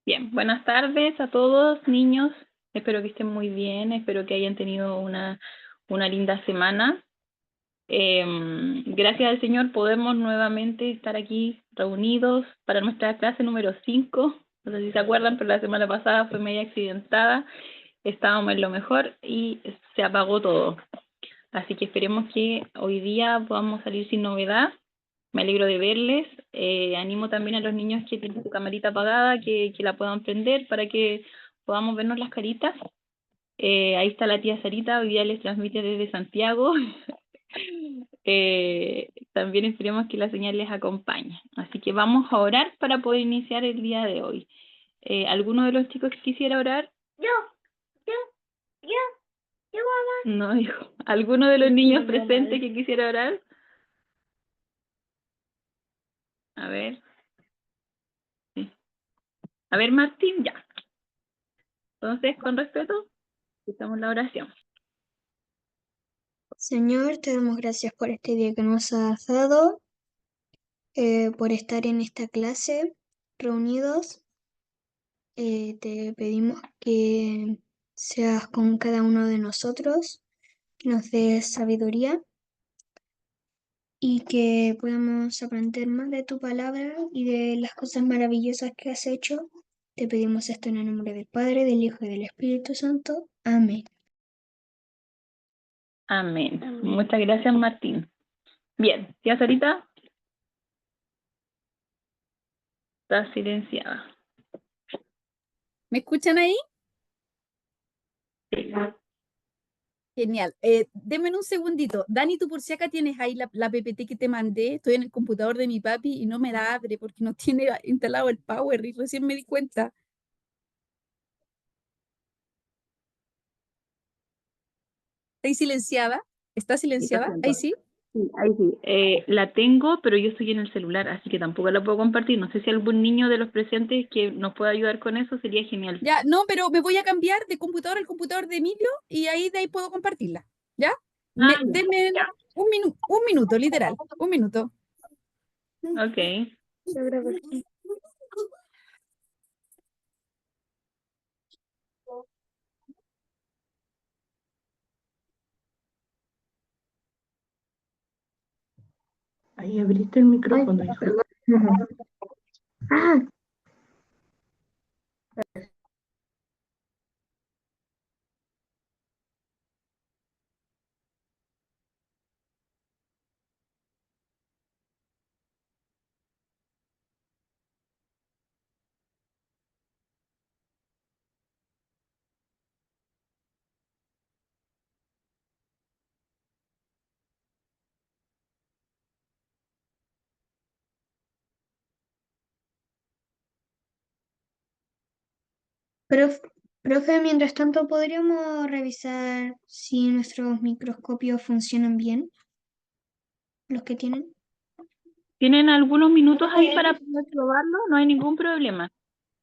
Bien, buenas tardes a todos, niños. Espero que estén muy bien, espero que hayan tenido una linda semana. Gracias al Señor podemos nuevamente estar aquí reunidos para nuestra clase número 5. No sé si se acuerdan, pero la semana pasada fue media accidentada. Estábamos en lo mejor y se apagó todo. Así que esperemos que hoy día podamos salir sin novedad. Me alegro de verles. Animo también a los niños que tienen su camarita apagada, que la puedan prender para que podamos vernos las caritas. Ahí está la tía Sarita, hoy día les transmite desde Santiago. También esperemos que la señal les acompañe. Así que vamos a orar para poder iniciar el día de hoy. ¿Alguno de los chicos que quisiera orar? Yo, yo, yo, mamá. No, hijo. ¿Alguno de los niños presentes que quisiera orar? A ver. Sí. A ver, Martín, ya. Entonces, con respeto, escuchamos la oración. Señor, te damos gracias por este día que nos has dado, por estar en esta clase reunidos. Te pedimos que seas con cada uno de nosotros, que nos des sabiduría y que podamos aprender más de tu palabra y de las cosas maravillosas que has hecho. Te pedimos esto en el nombre del Padre, del Hijo y del Espíritu Santo. Amén. Amén. Muchas gracias, Martín. Bien, tía Sarita, está silenciada. ¿Me escuchan ahí? Sí. Genial. Denme un segundito. Dani, tú por si acá tienes ahí la PPT que te mandé. Estoy en el computador de mi papi y no me la abre porque no tiene instalado el Power y recién me di cuenta. ¿Está ahí silenciada? ¿Está silenciada? Ahí sí. Sí, ahí sí. La tengo, pero yo estoy en el celular, así que tampoco la puedo compartir. No sé si algún niño de los presentes que nos pueda ayudar con eso sería genial. Ya, no, pero me voy a cambiar de computador al computador de Emilio y ahí de ahí puedo compartirla. ¿Ya? Ah, Denme ya. un minuto, literal. Un minuto. Ok. Ahí abriste el micrófono, hijo. Ah, Profe, mientras tanto, ¿podríamos revisar si nuestros microscopios funcionan bien, los que tienen? ¿Tienen algunos minutos ahí para poder probarlo? No hay ningún problema.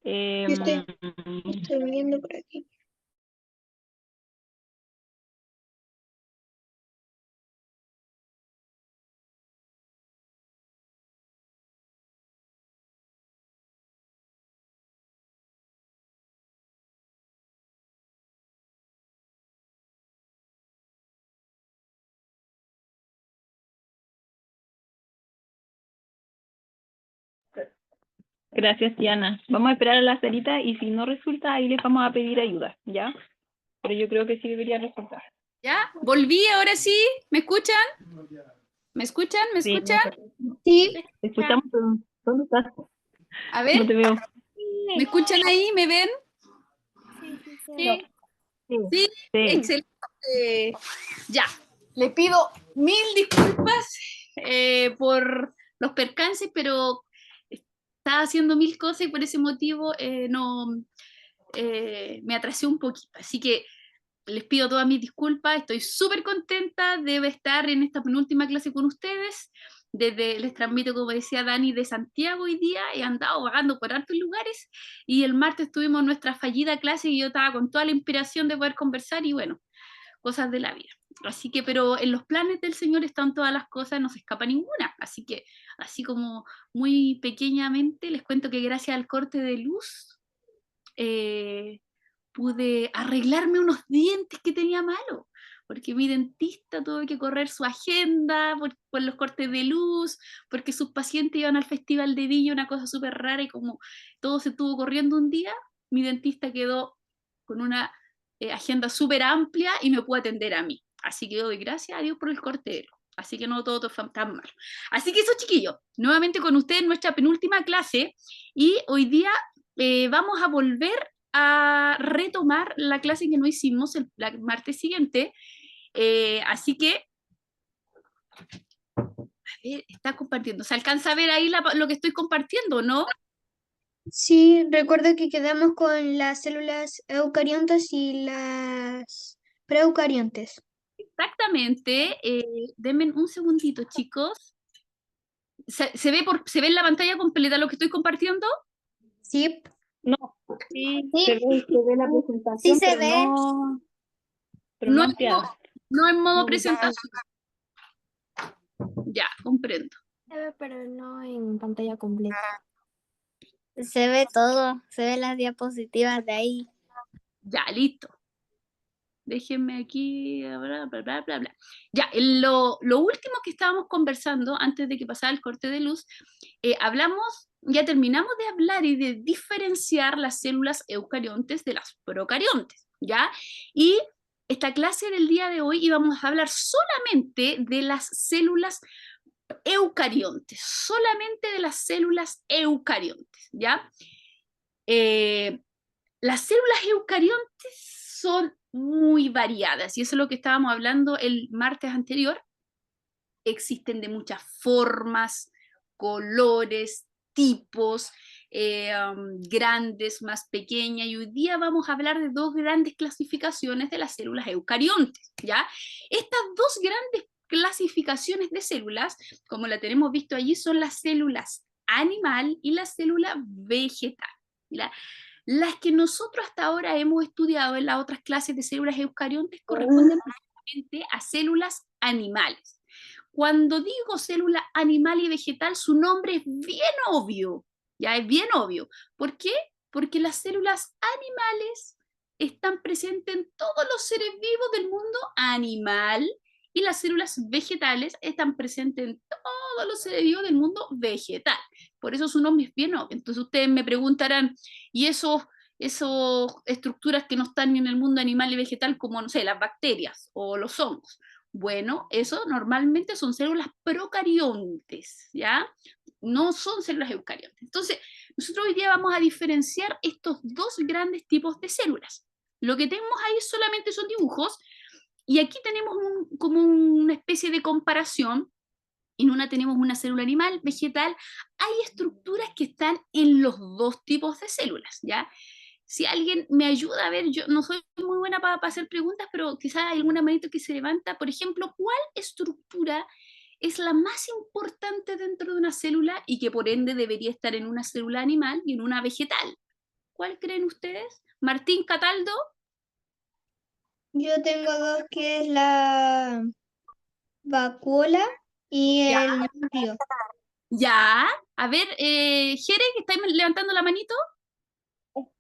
Yo estoy viendo por aquí. Gracias, Diana. Vamos a esperar a la Sarita y si no resulta, ahí les vamos a pedir ayuda, ¿ya? Pero yo creo que sí debería resultar. ¿Ya? Volví, ahora sí. ¿Me escuchan? ¿Me escuchan? ¿Me Sí, escuchan? Sí, te escuchamos, pero ¿dónde estás? A No ver, te veo. ¿me escuchan ahí? ¿Me ven? Sí. Sí. Sí, Sí. excelente. Ya, le pido mil disculpas por los percances, pero estaba haciendo mil cosas y por ese motivo no me atrasé un poquito. Así que les pido todas mis disculpas, estoy súper contenta de estar en esta penúltima clase con ustedes. Les transmito, como decía Dani, de Santiago hoy día, he andado vagando por hartos lugares y el martes tuvimos nuestra fallida clase y yo estaba con toda la inspiración de poder conversar y bueno, cosas de la vida. Así que, pero en los planes del Señor están todas las cosas, no se escapa ninguna. Así que, así como muy pequeñamente, les cuento que gracias al corte de luz pude arreglarme unos dientes que tenía malos, porque mi dentista tuvo que correr su agenda por los cortes de luz, porque sus pacientes iban al Festival de Viña, una cosa súper rara, y como todo se estuvo corriendo un día, mi dentista quedó con una agenda súper amplia y me pudo atender a mí. Así que doy gracias a Dios por el corte de luz. Así que no todo fue tan malo. Así que eso, chiquillos, nuevamente con ustedes nuestra penúltima clase, y hoy día vamos a volver a retomar la clase que no hicimos el martes siguiente. Así que, a ver, está compartiendo. ¿Se alcanza a ver ahí lo que estoy compartiendo, no? Sí, recuerdo que quedamos con las células eucariontas y las preeucariontes. Exactamente. Denme un segundito, chicos. ¿Se ve en la pantalla completa lo que estoy compartiendo? Sí, No, sí, Sí. se ve la presentación, se pero ve. no No, ampliada. no en modo No, presentación. Ya, comprendo. Se ve, pero no en pantalla completa. Se ve todo, se ven las diapositivas de ahí. Ya, listo. Déjenme aquí, bla, bla, bla, bla, bla. Ya, lo último que estábamos conversando antes de que pasara el corte de luz, ya terminamos de hablar y de diferenciar las células eucariontes de las procariontes, ¿ya? Y esta clase del día de hoy íbamos a hablar solamente de las células eucariontes, solamente de las células eucariontes, ¿ya? Las células eucariontes son muy variadas, y eso es lo que estábamos hablando el martes anterior. Existen de muchas formas, colores, tipos, grandes, más pequeñas, y hoy día vamos a hablar de dos grandes clasificaciones de las células eucariontes, ¿ya? Estas dos grandes clasificaciones de células, como la tenemos visto allí, son las células animal y la célula vegetal. Las que nosotros hasta ahora hemos estudiado en las otras clases de células eucariontes corresponden principalmente a células animales. Cuando digo célula animal y vegetal, su nombre es bien obvio, ya es bien obvio. ¿Por qué? Porque las células animales están presentes en todos los seres vivos del mundo animal, y las células vegetales están presentes en todos los seres vivos del mundo vegetal. Por eso su nombre es bien obvio. Entonces ustedes me preguntarán, ¿y esas estructuras que no están en el mundo animal y vegetal, como, no sé, las bacterias o los hongos? Bueno, eso normalmente son células procariontes, ¿ya? No son células eucariontes. Entonces, nosotros hoy día vamos a diferenciar estos dos grandes tipos de células. Lo que tenemos ahí solamente son dibujos, y aquí tenemos como una especie de comparación. En una tenemos una célula animal, vegetal. Hay estructuras que están en los dos tipos de células, ¿ya? Si alguien me ayuda a ver, yo no soy muy buena para hacer preguntas, pero quizás hay alguna manito que se levanta. Por ejemplo, ¿cuál estructura es la más importante dentro de una célula y que por ende debería estar en una célula animal y en una vegetal? ¿Cuál creen ustedes? Martín Cataldo. yo tengo dos, que es la vacuola y el núcleo. Ya. A ver, Jere, que estáis levantando la manito.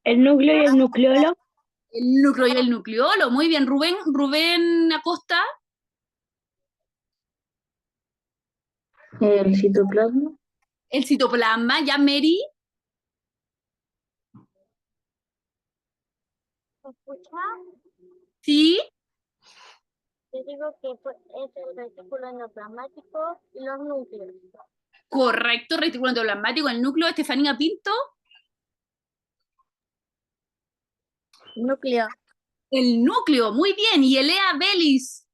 El núcleo y el nucleolo. El núcleo y el nucleolo. Muy bien. Rubén Acosta. El citoplasma. El citoplasma. Ya, Mary. Sí. Yo digo que es el retículo endoplasmático y los núcleos. Correcto, retículo endoplasmático, el núcleo. Estefanía Pinto. Núcleo. El núcleo, muy bien. Y Elea Vélez.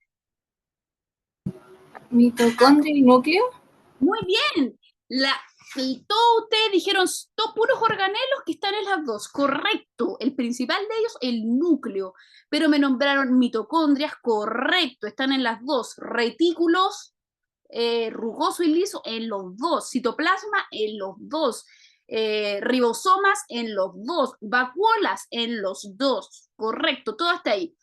Mitocondria y núcleo. Muy bien. Todos ustedes dijeron todos puros organelos que están en las dos. Correcto. El principal de ellos, el núcleo. Pero me nombraron mitocondrias. Correcto. Están en las dos. Retículos, rugoso y liso, en los dos. Citoplasma, en los dos. Ribosomas, en los dos. Vacuolas, en los dos. Correcto. Todo hasta ahí.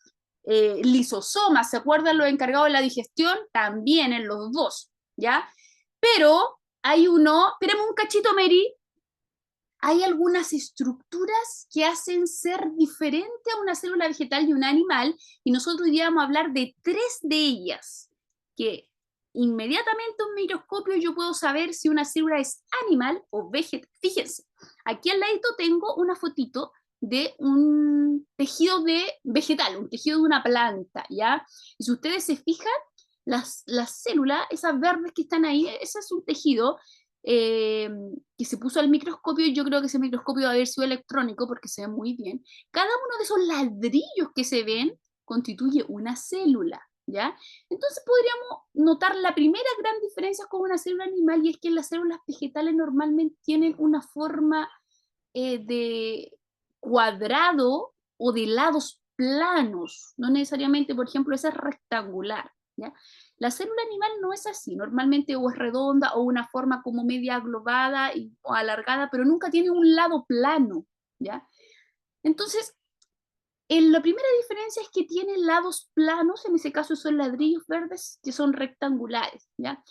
Lisosomas, ¿se acuerdan los encargados de la digestión? También en los dos, ¿ya? Pero hay uno, esperemos un cachito, Mary, hay algunas estructuras que hacen ser diferente a una célula vegetal y un animal, y nosotros hoy día vamos a hablar de 3 de ellas, que inmediatamente en un microscopio yo puedo saber si una célula es animal o vegetal. Fíjense, aquí al ladito tengo una fotito de un tejido de vegetal, un tejido de una planta, ¿ya? Y si ustedes se fijan, las células, esas verdes que están ahí, ese es un tejido que se puso al microscopio, y yo creo que ese microscopio va a haber sido electrónico porque se ve muy bien. Cada uno de esos ladrillos que se ven constituye una célula, ¿ya? Entonces podríamos notar la primera gran diferencia con una célula animal, y es que las células vegetales normalmente tienen una forma de cuadrado o de lados planos, no necesariamente, por ejemplo, esa es rectangular, ¿ya? La célula animal no es así, normalmente o es redonda o una forma como media aglobada o alargada, pero nunca tiene un lado plano, ¿ya? Entonces, la primera diferencia es que tiene lados planos, en ese caso son ladrillos verdes que son rectangulares, ¿ya?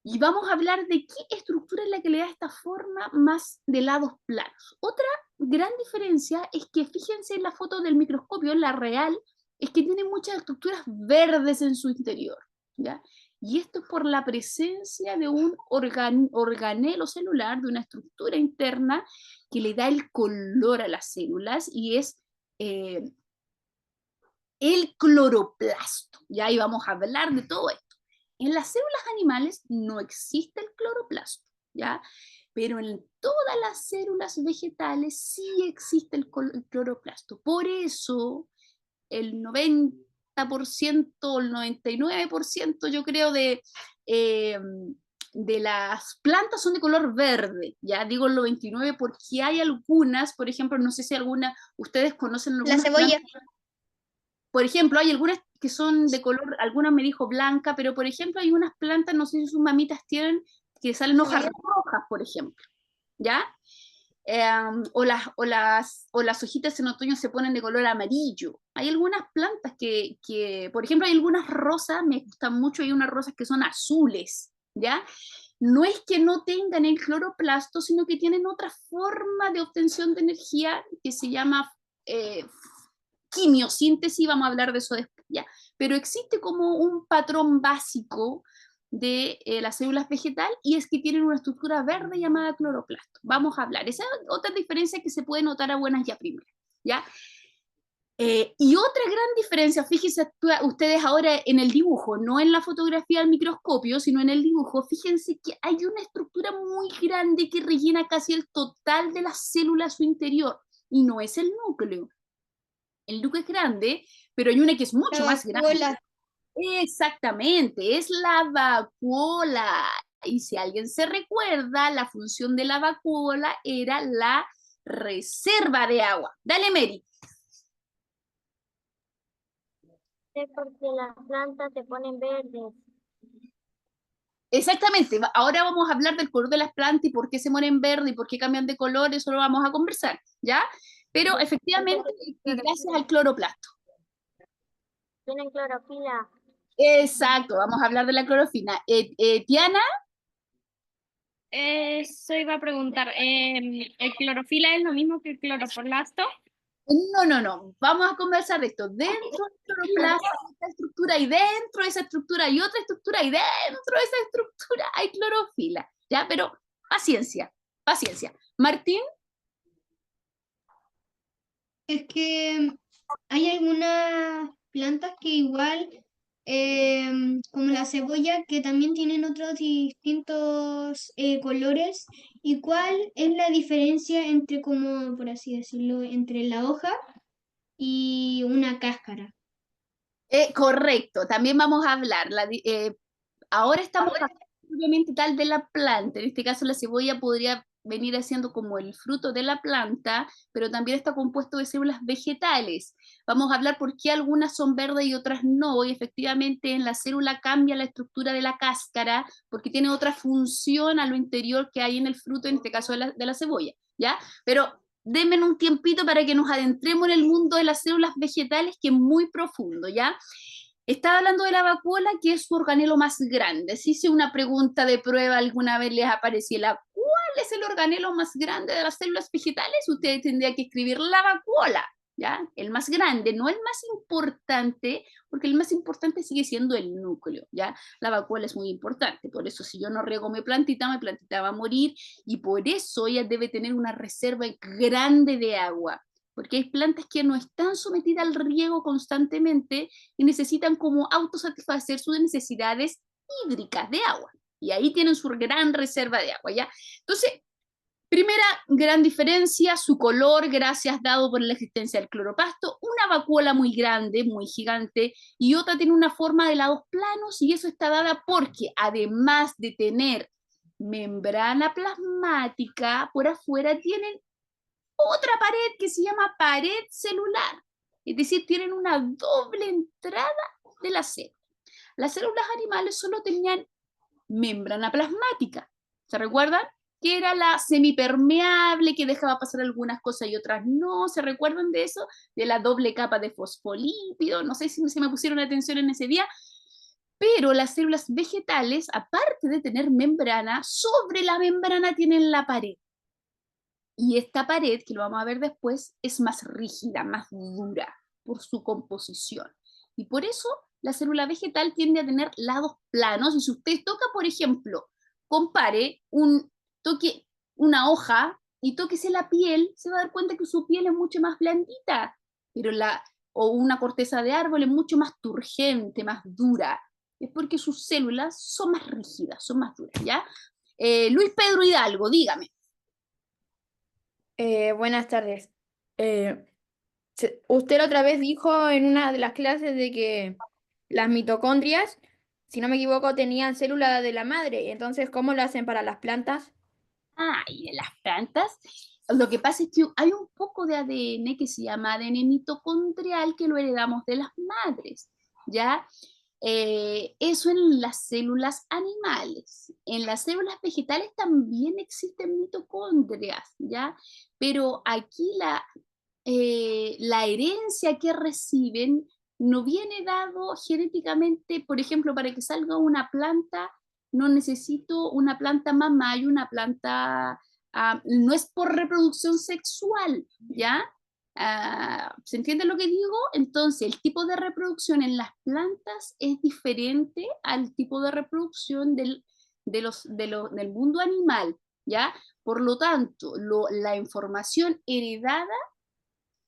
Y vamos a hablar de qué estructura es la que le da esta forma más de lados planos. Otra gran diferencia es que, fíjense en la foto del microscopio, la real, es que tiene muchas estructuras verdes en su interior, ¿ya? Y esto es por la presencia de un organelo celular, de una estructura interna que le da el color a las células, y es el cloroplasto, ¿ya? Y vamos a hablar de todo esto. En las células animales no existe el cloroplasto, ¿ya? Pero en todas las células vegetales sí existe el cloroplasto. Por eso el 90%, el 99%, yo creo, de las plantas son de color verde, ya digo el 99 porque hay algunas, por ejemplo, no sé si alguna, ustedes conocen La algunas cebolla. plantas. Por ejemplo, hay algunas que son de color, algunas me dijo blanca, pero por ejemplo hay unas plantas, no sé si sus mamitas tienen, que salen hojas rojas, por ejemplo, ¿ya? O las hojitas en otoño se ponen de color amarillo. Hay algunas plantas por ejemplo, hay algunas rosas, me gustan mucho, hay unas rosas que son azules, ¿ya? No es que no tengan el cloroplasto, sino que tienen otra forma de obtención de energía que se llama quimiosíntesis, vamos a hablar de eso después, ¿ya? Pero existe como un patrón básico de las células vegetales, y es que tienen una estructura verde llamada cloroplasto. Vamos a hablar. Esa es otra diferencia que se puede notar a buenas y a primeras, ¿ya? Y otra gran diferencia, fíjense ustedes ahora en el dibujo, no en la fotografía al microscopio, sino en el dibujo, fíjense que hay una estructura muy grande que rellena casi el total de las células a su interior, y no es el núcleo. El núcleo es grande, pero hay una que es mucho más grande. Exactamente, es la vacuola. Y si alguien se recuerda, la función de la vacuola era la reserva de agua. Dale, Mary. Es porque las plantas se ponen verdes. Exactamente, ahora vamos a hablar del color de las plantas y por qué se mueren verde y por qué cambian de color, eso lo vamos a conversar, ¿ya? Pero efectivamente, gracias al cloroplasto. Tienen clorofila. Exacto, vamos a hablar de la clorofila. Tiana. Eso iba a preguntar. ¿El clorofila es lo mismo que el cloroplasto? No. Vamos a conversar de esto. Dentro del cloroplasto hay esta estructura, y dentro de esa estructura hay otra estructura, y dentro de esa estructura hay clorofila. ¿Ya? Pero paciencia. Martín. Es que hay algunas plantas que igual, como la cebolla, que también tienen otros distintos colores. ¿Y cuál es la diferencia entre, como por así decirlo, entre la hoja y una cáscara? Correcto, también vamos a hablar. Ahora estamos hablando obviamente tal de la planta. En este caso la cebolla podría venir haciendo como el fruto de la planta, pero también está compuesto de células vegetales. Vamos a hablar por qué algunas son verdes y otras no, y efectivamente en la célula cambia la estructura de la cáscara porque tiene otra función a lo interior que hay en el fruto, en este caso de la cebolla, ¿ya? Pero denme un tiempito para que nos adentremos en el mundo de las células vegetales, que es muy profundo, ¿ya? Estaba hablando de la vacuola, que es su organelo más grande. Si hice una pregunta de prueba, alguna vez les apareció la ¿cuál es el organelo más grande de las células vegetales? Ustedes tendrían que escribir la vacuola, ¿ya? El más grande, no el más importante, porque el más importante sigue siendo el núcleo, ¿ya? La vacuola es muy importante, por eso si yo no riego mi plantita va a morir, y por eso ella debe tener una reserva grande de agua, porque hay plantas que no están sometidas al riego constantemente y necesitan como autosatisfacer sus necesidades hídricas de agua, y ahí tienen su gran reserva de agua, ¿ya? Entonces, primera gran diferencia, su color, gracias dado por la existencia del cloroplasto. Una vacuola muy grande, muy gigante, y otra tiene una forma de lados planos, y eso está dada porque, además de tener membrana plasmática, por afuera tienen otra pared que se llama pared celular. Es decir, tienen una doble entrada de la célula. Las células animales solo tenían membrana plasmática. ¿Se recuerdan? Que era la semipermeable, que dejaba pasar algunas cosas y otras no. ¿Se recuerdan de eso? De la doble capa de fosfolípido. No sé si se me pusieron atención en ese día. Pero las células vegetales, aparte de tener membrana, sobre la membrana tienen la pared. Y esta pared, que lo vamos a ver después, es más rígida, más dura por su composición. Y por eso la célula vegetal tiende a tener lados planos. Y si usted toca, por ejemplo, compare toque una hoja y tóquese la piel, se va a dar cuenta que su piel es mucho más blandita, pero o una corteza de árbol es mucho más turgente, más dura. Es porque sus células son más rígidas, son más duras, ¿ya? Luis Pedro Hidalgo, dígame. Buenas tardes. Usted la otra vez dijo en una de las clases de que las mitocondrias, si no me equivoco, tenían células de la madre. Entonces, ¿cómo lo hacen para las plantas? Y de las plantas, lo que pasa es que hay un poco de ADN que se llama ADN mitocondrial que lo heredamos de las madres, ¿ya? Eso en las células animales. En las células vegetales también existen mitocondrias, ¿ya? Pero aquí la herencia que reciben no viene dado genéticamente. Por ejemplo, para que salga una planta, no necesito una planta mamá y una planta, no es por reproducción sexual, ¿ya? ¿Se entiende lo que digo? Entonces, el tipo de reproducción en las plantas es diferente al tipo de reproducción del mundo animal, ¿ya? Por lo tanto, la información heredada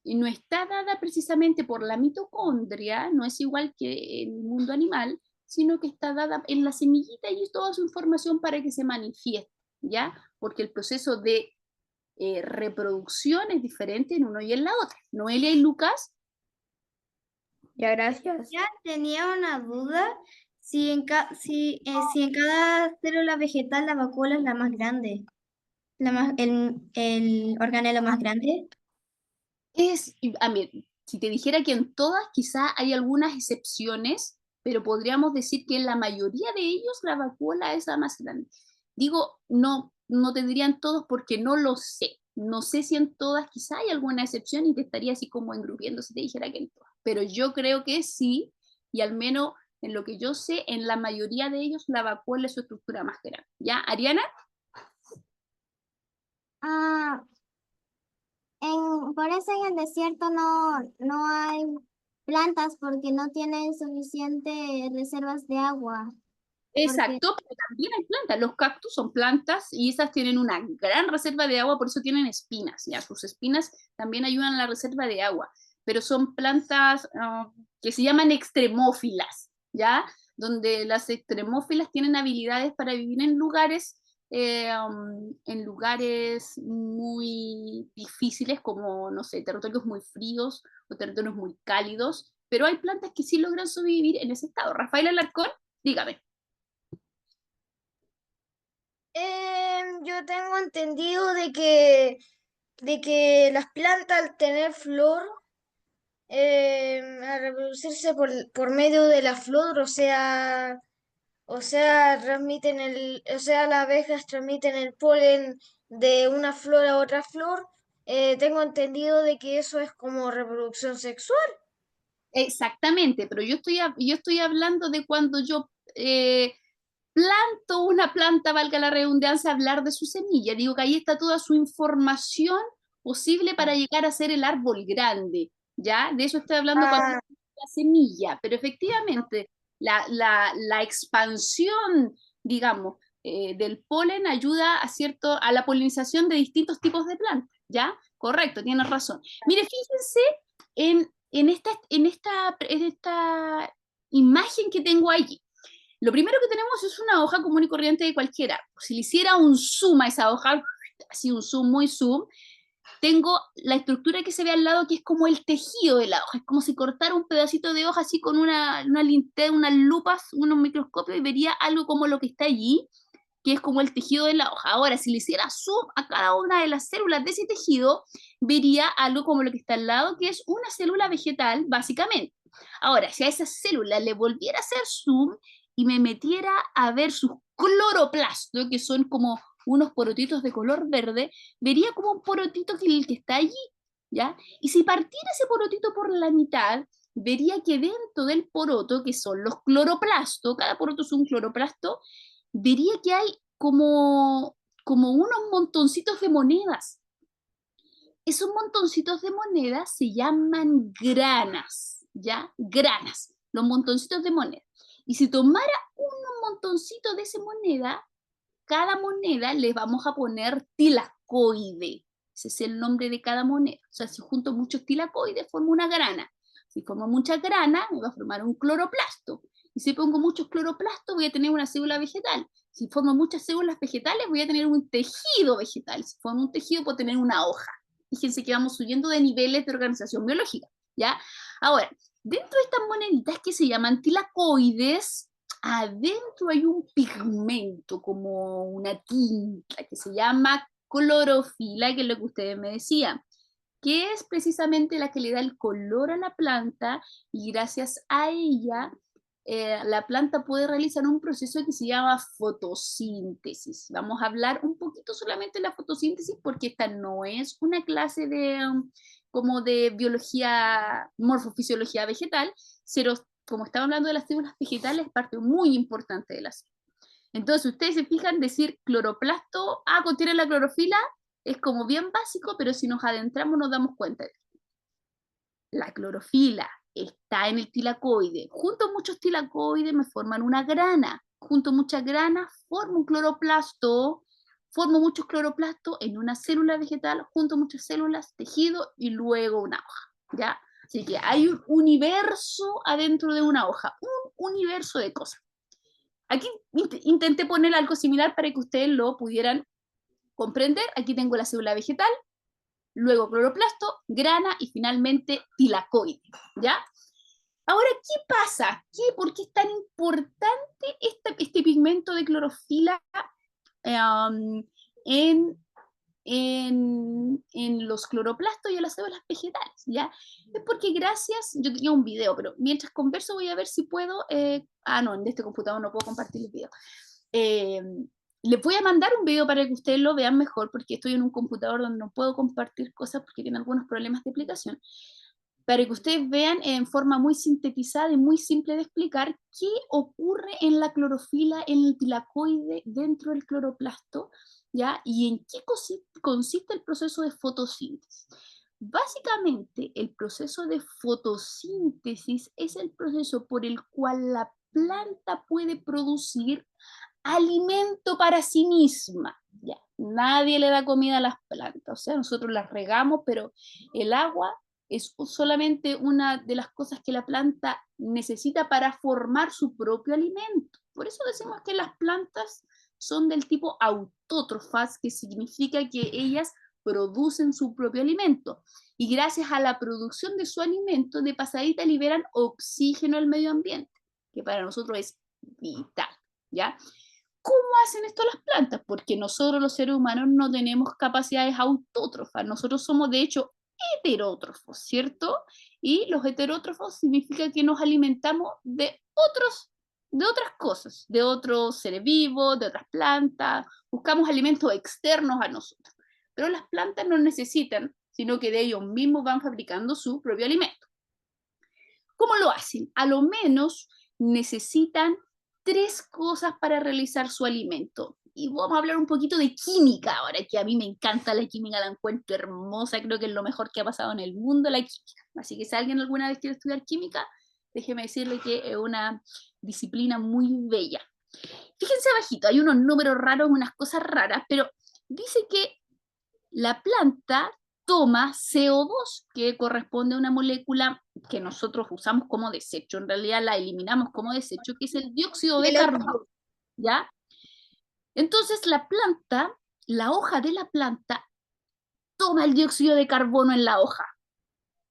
no está dada precisamente por la mitocondria, no es igual que en el mundo animal, sino que está dada en la semillita y toda su información para que se manifieste, ¿ya? Porque el proceso de reproducción es diferente en uno y en la otra. Noelia y Lucas. Ya, gracias. Ya tenía una duda, si en cada célula vegetal la vacuola es la más grande, el organelo más grande. Si te dijera que en todas quizá hay algunas excepciones, pero podríamos decir que en la mayoría de ellos la vacuola es la más grande. Digo, no te dirían todos porque no lo sé. No sé si en todas quizá hay alguna excepción y te estaría así como engrupiendo si te dijera que en todas. Pero yo creo que sí, y al menos en lo que yo sé, en la mayoría de ellos la vacuola es su estructura más grande. ¿Ya, Ariana? Por eso en el desierto no hay plantas porque no tienen suficientes reservas de agua. Exacto, pero también hay plantas. Los cactus son plantas y esas tienen una gran reserva de agua, por eso tienen espinas. ¿Ya? Sus espinas también ayudan a la reserva de agua, pero son plantas que se llaman extremófilas, ¿ya? Donde las extremófilas tienen habilidades para vivir en lugares muy difíciles, como, no sé, territorios muy fríos o territorios muy cálidos, pero hay plantas que sí logran sobrevivir en ese estado. Rafael Alarcón, dígame. Yo tengo entendido de que las plantas al tener flor, al reproducirse por medio de la flor, las abejas transmiten el polen de una flor a otra flor. Tengo entendido de que eso es como reproducción sexual. Exactamente, pero yo estoy hablando de cuando yo planto una planta, valga la redundancia, hablar de su semilla. Digo que ahí está toda su información posible para llegar a ser el árbol grande, ¿ya? De eso estoy hablando cuando hablo de la semilla, pero efectivamente la expansión, digamos, del polen ayuda a la polinización de distintos tipos de plantas, ¿ya? Correcto, tienes razón. Mire, fíjense en esta imagen que tengo allí. Lo primero que tenemos es una hoja común y corriente de cualquier árbol. Si le hiciera un zoom a esa hoja, así un zoom, muy zoom, tengo la estructura que se ve al lado, que es como el tejido de la hoja. Es como si cortara un pedacito de hoja así con una linterna, unas lupas, un microscopio, y vería algo como lo que está allí, que es como el tejido de la hoja. Ahora, si le hiciera zoom a cada una de las células de ese tejido, vería algo como lo que está al lado, que es una célula vegetal, básicamente. Ahora, si a esa célula le volviera a hacer zoom y me metiera a ver sus cloroplastos, que son como unos porotitos de color verde, vería como un porotito que el que está allí, ¿ya? Y si partiera ese porotito por la mitad, vería que dentro del poroto, que son los cloroplastos, cada poroto es un cloroplasto, vería que hay como unos montoncitos de monedas. Esos montoncitos de monedas se llaman granas, ¿ya? Granas, los montoncitos de moneda. Y si tomara un montoncito de esa moneda, cada moneda le vamos a poner tilacoide. Ese es el nombre de cada moneda. O sea, si junto muchos tilacoides, formo una grana. Si formo muchas granas, me va a formar un cloroplasto. Y si pongo muchos cloroplastos, voy a tener una célula vegetal. Si formo muchas células vegetales, voy a tener un tejido vegetal. Si formo un tejido, puedo tener una hoja. Fíjense que vamos subiendo de niveles de organización biológica, ¿ya? Ahora, dentro de estas moneditas que se llaman tilacoides, adentro hay un pigmento, como una tinta, que se llama clorofila, que es lo que ustedes me decían, que es precisamente la que le da el color a la planta, y gracias a ella la planta puede realizar un proceso que se llama fotosíntesis. Vamos a hablar un poquito solamente de la fotosíntesis, porque esta no es una clase como de biología, morfofisiología vegetal, pero como estamos hablando de las células vegetales, es parte muy importante de la célula. Entonces, ustedes se fijan, decir cloroplasto, contiene la clorofila, es como bien básico, pero si nos adentramos nos damos cuenta de esto. La clorofila está en el tilacoide. Junto a muchos tilacoides me forman una grana. Junto a muchas granas formo un cloroplasto. Formo muchos cloroplastos en una célula vegetal, junto a muchas células, tejido y luego una hoja, ¿ya? Así que hay un universo adentro de una hoja, un universo de cosas. Aquí intenté poner algo similar para que ustedes lo pudieran comprender. Aquí tengo la célula vegetal, luego cloroplasto, grana y finalmente tilacoide, ¿ya? Ahora, ¿qué pasa? ¿Por qué es tan importante este pigmento de clorofila en los cloroplastos y en las células vegetales, ¿ya? Es porque yo tenía un video, pero mientras converso voy a ver si puedo, no, en este computador no puedo compartir el video. Les voy a mandar un video para que ustedes lo vean mejor, porque estoy en un computador donde no puedo compartir cosas porque tiene algunos problemas de aplicación, para que ustedes vean en forma muy sintetizada y muy simple de explicar qué ocurre en la clorofila, en el tilacoide, dentro del cloroplasto, ¿ya? Y en qué consiste el proceso de fotosíntesis. Básicamente, el proceso de fotosíntesis es el proceso por el cual la planta puede producir alimento para sí misma. Ya, nadie le da comida a las plantas, o sea, nosotros las regamos, pero el agua es solamente una de las cosas que la planta necesita para formar su propio alimento. Por eso decimos que las plantas son del tipo autótrofas, que significa que ellas producen su propio alimento. Y gracias a la producción de su alimento, de pasadita liberan oxígeno al medio ambiente, que para nosotros es vital, ¿ya? ¿Cómo hacen esto las plantas? Porque nosotros los seres humanos no tenemos capacidades autótrofas, nosotros somos de hecho heterótrofos, ¿cierto? Y los heterótrofos significa que nos alimentamos de otras cosas, de otros seres vivos, de otras plantas, buscamos alimentos externos a nosotros. Pero las plantas no necesitan, sino que de ellos mismos van fabricando su propio alimento. ¿Cómo lo hacen? A lo menos necesitan 3 cosas para realizar su alimento. Y vamos a hablar un poquito de química ahora, que a mí me encanta la química, la encuentro hermosa, creo que es lo mejor que ha pasado en el mundo la química. Así que si alguien alguna vez quiere estudiar química, déjeme decirle que es una disciplina muy bella. Fíjense abajito, hay unos números raros, unas cosas raras, pero dice que la planta toma CO2, que corresponde a una molécula que nosotros usamos como desecho, en realidad la eliminamos como desecho, que es el dióxido de carbono, ¿ya? Entonces la planta, la hoja de la planta, toma el dióxido de carbono en la hoja,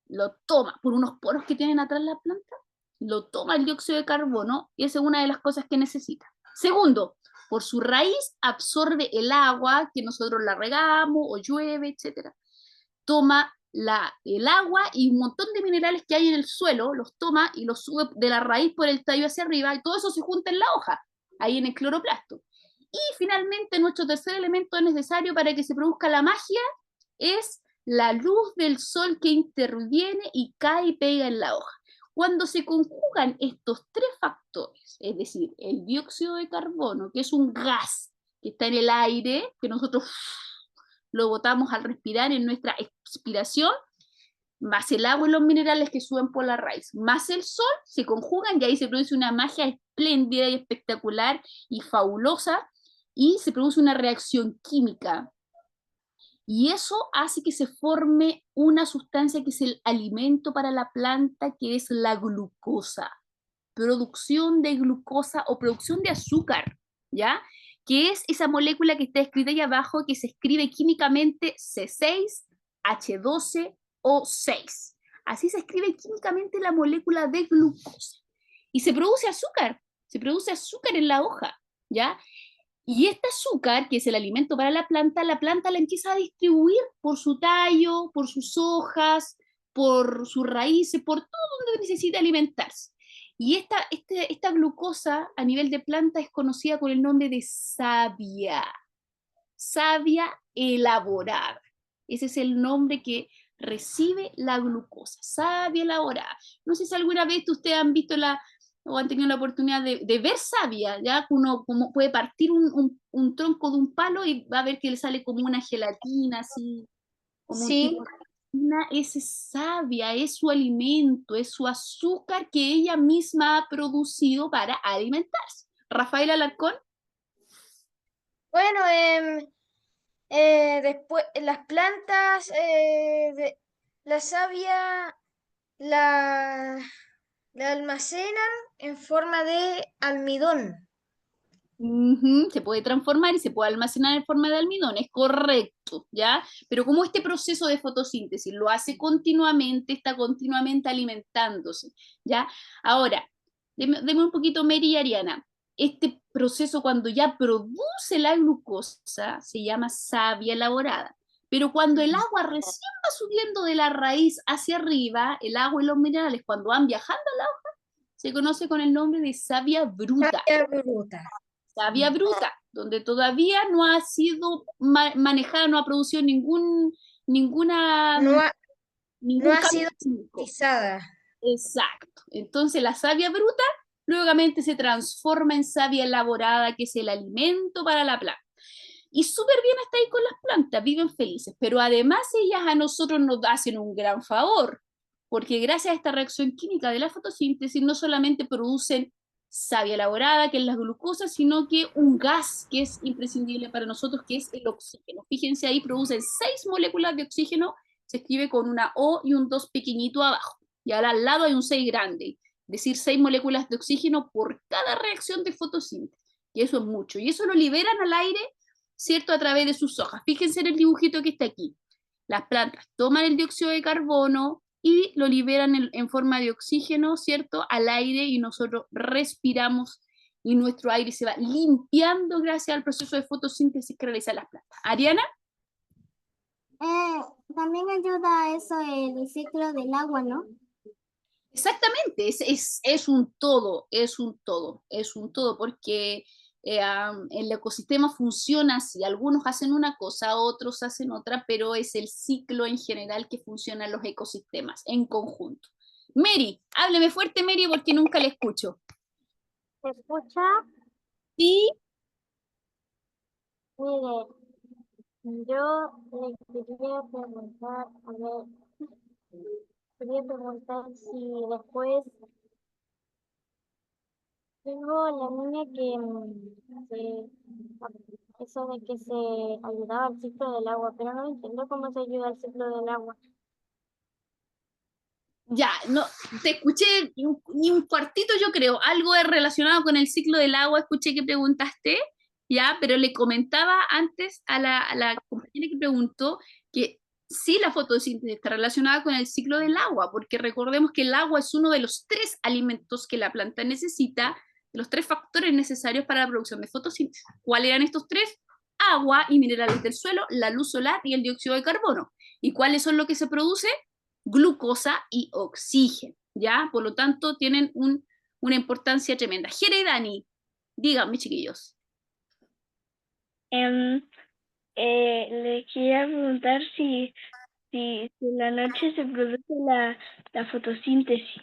lo toma por unos poros que tienen atrás la planta, lo toma el dióxido de carbono y esa es una de las cosas que necesita. Segundo, por su raíz absorbe el agua que nosotros la regamos o llueve, etc. Toma el agua y un montón de minerales que hay en el suelo, los toma y los sube de la raíz por el tallo hacia arriba y todo eso se junta en la hoja, ahí en el cloroplasto. Y finalmente nuestro tercer elemento necesario para que se produzca la magia es la luz del sol que interviene y cae y pega en la hoja. Cuando se conjugan estos 3 factores, es decir, el dióxido de carbono, que es un gas que está en el aire, que nosotros lo botamos al respirar en nuestra expiración, más el agua y los minerales que suben por la raíz, más el sol, se conjugan y ahí se produce una magia espléndida y espectacular y fabulosa, y se produce una reacción química. Y eso hace que se forme una sustancia que es el alimento para la planta, que es la glucosa. Producción de glucosa o producción de azúcar, ¿ya? Que es esa molécula que está escrita ahí abajo, que se escribe químicamente C6H12O6. Así se escribe químicamente la molécula de glucosa. Y se produce azúcar en la hoja, ¿ya? Y este azúcar, que es el alimento para la planta la empieza a distribuir por su tallo, por sus hojas, por sus raíces, por todo donde necesita alimentarse. Y esta glucosa a nivel de planta es conocida con el nombre de savia elaborada. Ese es el nombre que recibe la glucosa, savia elaborada. No sé si alguna vez ustedes han visto o han tenido la oportunidad de ver savia, ¿ya? Uno como puede partir un tronco de un palo y va a ver que le sale como una gelatina, así, como un tipo de gelatina. Ese es savia, es su alimento, es su azúcar que ella misma ha producido para alimentarse. Rafael Alarcón. Bueno, después las plantas, la savia la almacenan en forma de almidón. Se puede transformar y se puede almacenar en forma de almidón, es correcto, ¿ya? Pero como este proceso de fotosíntesis lo hace continuamente, está continuamente alimentándose, ¿ya? Ahora, deme un poquito, Mary y Ariana. Este proceso, cuando ya produce la glucosa, se llama savia elaborada. Pero cuando el agua recién va subiendo de la raíz hacia arriba, el agua y los minerales, cuando van viajando a la hoja, se conoce con el nombre de savia bruta. Savia bruta. Savia bruta, donde todavía no ha sido manejada, no ha producido ninguna No ha cambio sido químico. utilizada. Exacto. Entonces la savia bruta luego se transforma en savia elaborada, que es el alimento para la planta. Y súper bien está ahí con las plantas, viven felices, pero además ellas a nosotros nos hacen un gran favor, porque gracias a esta reacción química de la fotosíntesis no solamente producen savia elaborada, que es la glucosa, sino que un gas que es imprescindible para nosotros, que es el oxígeno. Fíjense ahí, producen 6 moléculas de oxígeno, se escribe con una O y un 2 pequeñito abajo, y ahora al lado hay un 6 grande, es decir, 6 moléculas de oxígeno por cada reacción de fotosíntesis, y eso es mucho, y eso lo liberan al aire, ¿cierto?, a través de sus hojas. Fíjense en el dibujito que está aquí. Las plantas toman el dióxido de carbono y lo liberan en forma de oxígeno, ¿cierto?, al aire, y nosotros respiramos y nuestro aire se va limpiando gracias al proceso de fotosíntesis que realizan las plantas. ¿Ariana? También ayuda a eso el ciclo del agua, ¿no? Exactamente, es un todo, porque el ecosistema funciona así, algunos hacen una cosa, otros hacen otra, pero es el ciclo en general que funciona en los ecosistemas en conjunto. Mary, hábleme fuerte, Mary, porque nunca le escucho. ¿Se escucha? Sí, Mire, yo le quería preguntar si después tengo la niña que eso de que se ayudaba al ciclo del agua, pero no entiendo cómo se ayuda al ciclo del agua. ya, no, te escuché ni un cuartito, yo creo, algo es relacionado con el ciclo del agua, escuché que preguntaste, ya, pero le comentaba antes a la compañera que preguntó que sí, la fotosíntesis está relacionada con el ciclo del agua, porque recordemos que el agua es uno de los 3 alimentos que la planta necesita, de los 3 factores necesarios para la producción de fotosíntesis. ¿Cuáles eran estos 3? Agua y minerales del suelo, la luz solar y el dióxido de carbono. ¿Y cuáles son lo que se produce? Glucosa y oxígeno, ¿ya? Por lo tanto, tienen una importancia tremenda. Jere y Dani, díganme, chiquillos. Le quería preguntar si en la noche se produce la fotosíntesis.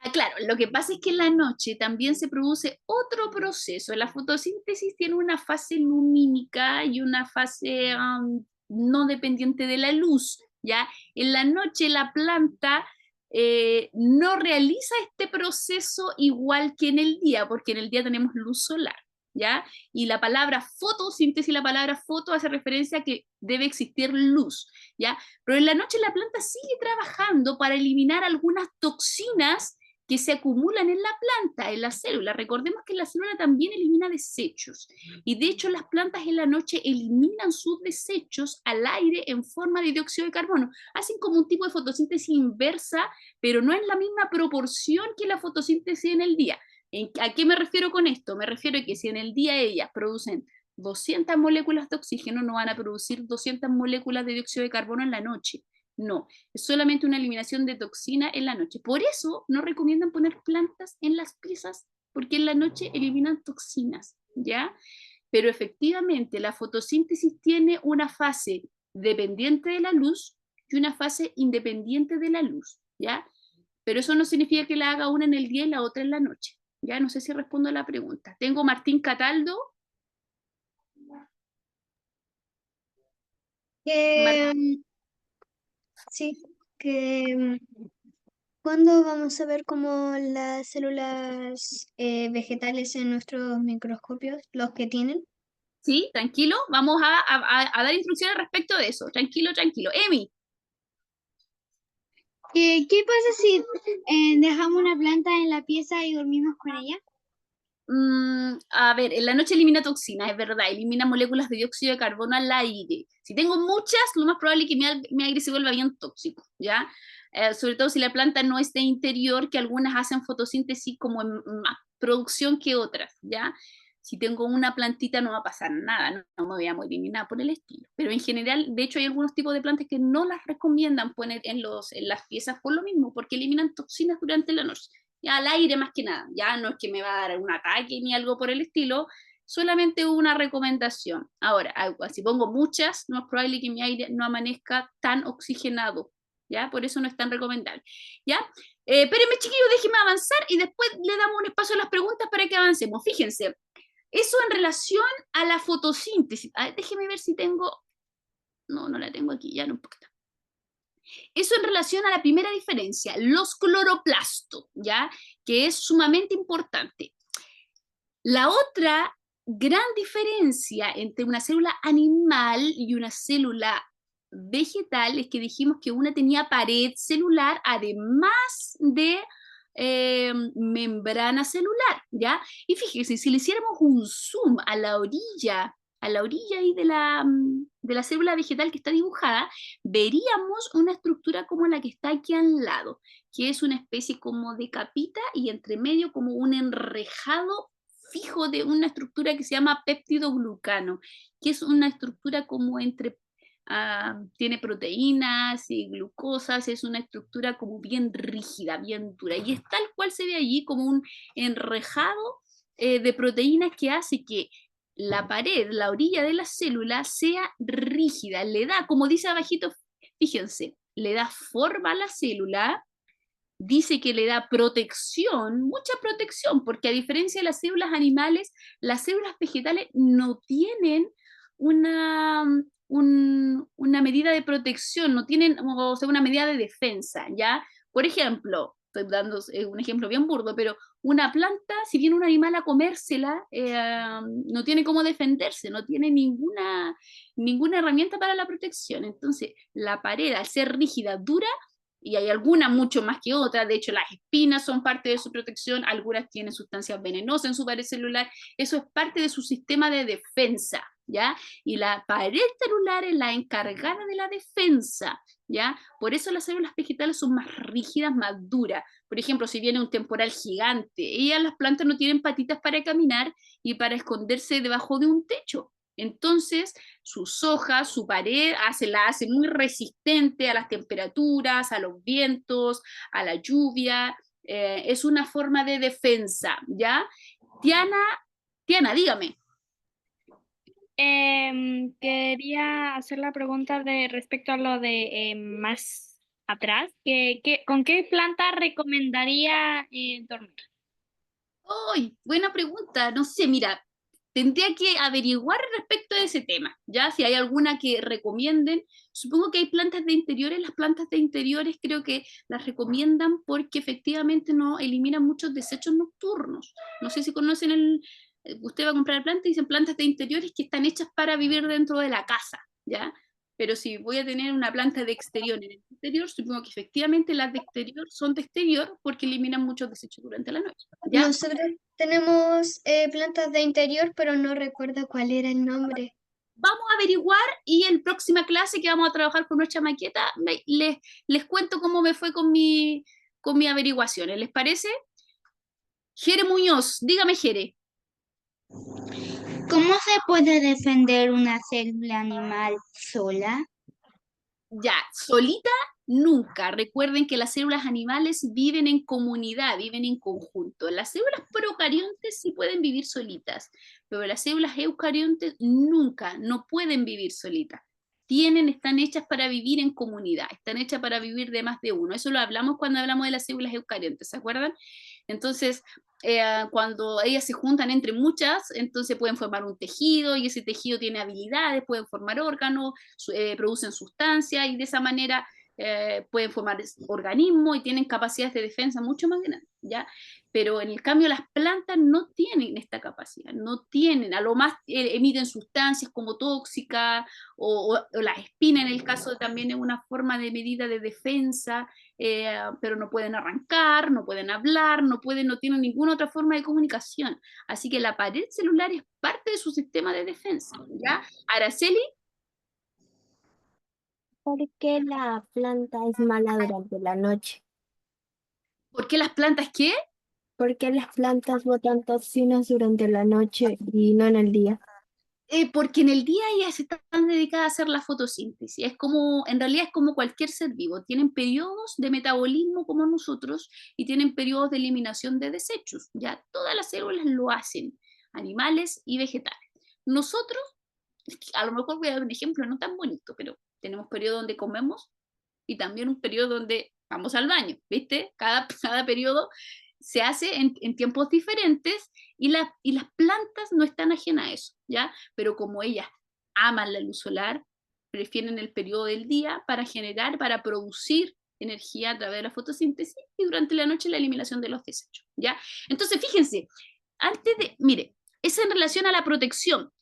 Ah, claro, lo que pasa es que en la noche también se produce otro proceso. La fotosíntesis tiene una fase lumínica y una fase no dependiente de la luz, ¿ya? En la noche la planta no realiza este proceso igual que en el día, porque en el día tenemos luz solar, ¿ya? Y la palabra fotosíntesis, la palabra foto hace referencia a que debe existir luz, ¿ya? Pero en la noche la planta sigue trabajando para eliminar algunas toxinas que se acumulan en la planta, en la célula. Recordemos que la célula también elimina desechos. Y de hecho las plantas en la noche eliminan sus desechos al aire en forma de dióxido de carbono. Hacen como un tipo de fotosíntesis inversa, pero no en la misma proporción que la fotosíntesis en el día. ¿A qué me refiero con esto? Me refiero a que si en el día ellas producen 200 moléculas de oxígeno, no van a producir 200 moléculas de dióxido de carbono en la noche. No, es solamente una eliminación de toxina en la noche. Por eso no recomiendan poner plantas en las piezas, porque en la noche eliminan toxinas, ¿ya? Pero efectivamente la fotosíntesis tiene una fase dependiente de la luz y una fase independiente de la luz, ¿ya? Pero eso no significa que la haga una en el día y la otra en la noche, ¿ya? No sé si respondo a la pregunta. Tengo Martín Cataldo. Sí, ¿cuándo vamos a ver como las células vegetales en nuestros microscopios, los que tienen? Sí, tranquilo, vamos a dar instrucciones respecto de eso. Tranquilo, tranquilo. Emi. ¿Qué pasa si dejamos una planta en la pieza y dormimos con ella? A ver, en la noche elimina toxinas, es verdad, elimina moléculas de dióxido de carbono al aire. Si tengo muchas, lo más probable es que mi aire se vuelva bien tóxico, ¿ya? Sobre todo si la planta no es de interior, que algunas hacen fotosíntesis como en más producción que otras, ¿ya? Si tengo una plantita no va a pasar nada, no me voy a morir ni nada por el estilo. Pero en general, de hecho, hay algunos tipos de plantas que no las recomiendan poner en las piezas por lo mismo, porque eliminan toxinas durante la noche. Ya al aire más que nada, ya no es que me va a dar un ataque ni algo por el estilo, solamente una recomendación. Ahora, si pongo muchas, no es probable que mi aire no amanezca tan oxigenado, ¿ya? Por eso no es tan recomendable, ¿ya? Espérenme, chiquillos, déjenme avanzar y después le damos un espacio a las preguntas para que avancemos. Fíjense, eso en relación a la fotosíntesis. Déjenme ver si tengo... No, no la tengo aquí, ya no importa. Eso en relación a la primera diferencia, los cloroplastos, ¿ya? Que es sumamente importante. La otra gran diferencia entre una célula animal y una célula vegetal es que dijimos que una tenía pared celular además de membrana celular, ¿ya? Y fíjense, si le hiciéramos un zoom a la orilla ahí de la célula vegetal que está dibujada, veríamos una estructura como la que está aquí al lado, que es una especie como de capita y entre medio como un enrejado fijo de una estructura que se llama péptidoglucano, que es una estructura como entre, tiene proteínas y glucosas, es una estructura como bien rígida, bien dura, y es tal cual se ve allí como un enrejado de proteínas que hace que la pared, la orilla de la célula sea rígida, le da, como dice abajito, fíjense, le da forma a la célula, dice que le da protección, mucha protección, porque a diferencia de las células animales, las células vegetales no tienen una medida de protección, no tienen, o sea, una medida de defensa, ¿ya? Por ejemplo, estoy dando un ejemplo bien burdo, pero una planta, si viene un animal a comérsela, no tiene cómo defenderse, no tiene ninguna herramienta para la protección. Entonces, la pared, al ser rígida, dura, y hay algunas mucho más que otras, de hecho las espinas son parte de su protección, algunas tienen sustancias venenosas en su pared celular, eso es parte de su sistema de defensa, ¿ya? Y la pared celular es la encargada de la defensa, ¿ya? Por eso las células vegetales son más rígidas, más duras. Por ejemplo, si viene un temporal gigante, las plantas no tienen patitas para caminar y para esconderse debajo de un techo. Entonces, sus hojas, su pared, la hace muy resistente a las temperaturas, a los vientos, a la lluvia. Es una forma de defensa, ¿ya? Tiana, dígame. Quería hacer la pregunta respecto a lo de más atrás. ¿Con qué planta recomendaría dormir? ¡Ay! Buena pregunta. No sé, mira, tendría que averiguar respecto a ese tema, ¿ya? Si hay alguna que recomienden. Supongo que hay plantas de interiores. Las plantas de interiores creo que las recomiendan porque efectivamente no eliminan muchos desechos nocturnos. No sé si conocen usted va a comprar plantas y dicen plantas de interiores que están hechas para vivir dentro de la casa, ¿ya? Pero si voy a tener una planta de exterior en el interior, supongo que efectivamente las de exterior son de exterior porque eliminan muchos desechos durante la noche, ¿ya? Nosotros tenemos plantas de interior, pero no recuerdo cuál era el nombre. Vamos a averiguar y en próxima clase que vamos a trabajar con nuestra maqueta, les cuento cómo me fue con mis averiguaciones. ¿Les parece? Jere Muñoz, dígame, Jere. ¿Cómo se puede defender una célula animal sola? Ya, solita nunca. Recuerden que las células animales viven en comunidad, viven en conjunto. Las células procariontes sí pueden vivir solitas, pero las células eucariontes nunca, no pueden vivir solitas. Están hechas para vivir en comunidad, están hechas para vivir de más de uno. Eso lo hablamos cuando hablamos de las células eucariontes, ¿se acuerdan? Entonces, cuando ellas se juntan entre muchas, entonces pueden formar un tejido y ese tejido tiene habilidades, pueden formar órganos, producen sustancias y de esa manera pueden formar organismos y tienen capacidades de defensa mucho más grandes, ¿ya? Pero en el cambio las plantas no tienen esta capacidad, no tienen, a lo más emiten sustancias como tóxicas o las espinas en el caso también es una forma de medida de defensa, pero no pueden arrancar, no pueden hablar, no tienen ninguna otra forma de comunicación. Así que la pared celular es parte de su sistema de defensa, ¿ya? Araceli. ¿Por qué la planta es mala durante la noche? ¿Por qué las plantas qué? ¿Por qué las plantas botan toxinas durante la noche y no en el día? Porque en el día ellas están dedicadas a hacer la fotosíntesis. En realidad es como cualquier ser vivo. Tienen periodos de metabolismo como nosotros y tienen periodos de eliminación de desechos. Ya todas las células lo hacen, animales y vegetales. Nosotros, a lo mejor voy a dar un ejemplo no tan bonito, pero tenemos periodo donde comemos y también un periodo donde vamos al baño, ¿viste? Cada periodo se hace en tiempos diferentes y las plantas no están ajenas a eso, ¿ya? Pero como ellas aman la luz solar, prefieren el periodo del día para producir energía a través de la fotosíntesis y durante la noche la eliminación de los desechos, ¿ya? Entonces, fíjense, mire, es en relación a la protección.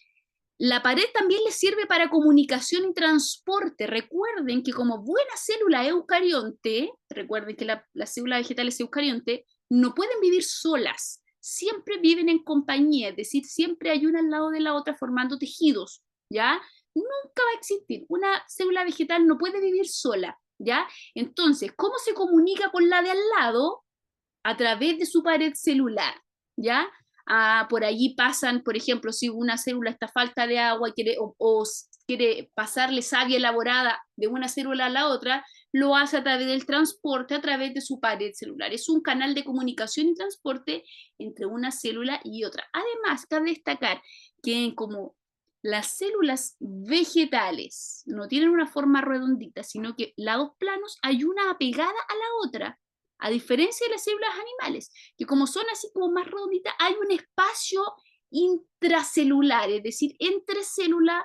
La pared también les sirve para comunicación y transporte. Recuerden que como buena célula eucarionte, recuerden que las células vegetales eucariontes no pueden vivir solas, siempre viven en compañía, es decir, siempre hay una al lado de la otra formando tejidos, ¿ya? Nunca va a existir, una célula vegetal no puede vivir sola, ¿ya? Entonces, ¿cómo se comunica con la de al lado? A través de su pared celular, ¿ya? Por allí pasan, por ejemplo, si una célula está a falta de agua y quiere pasarle savia elaborada de una célula a la otra, lo hace a través del transporte, a través de su pared celular. Es un canal de comunicación y transporte entre una célula y otra. Además, cabe destacar que como las células vegetales no tienen una forma redondita, sino que lados planos, hay una apegada a la otra. A diferencia de las células animales, que como son así como más redonditas, hay un espacio intracelular, es decir, entre células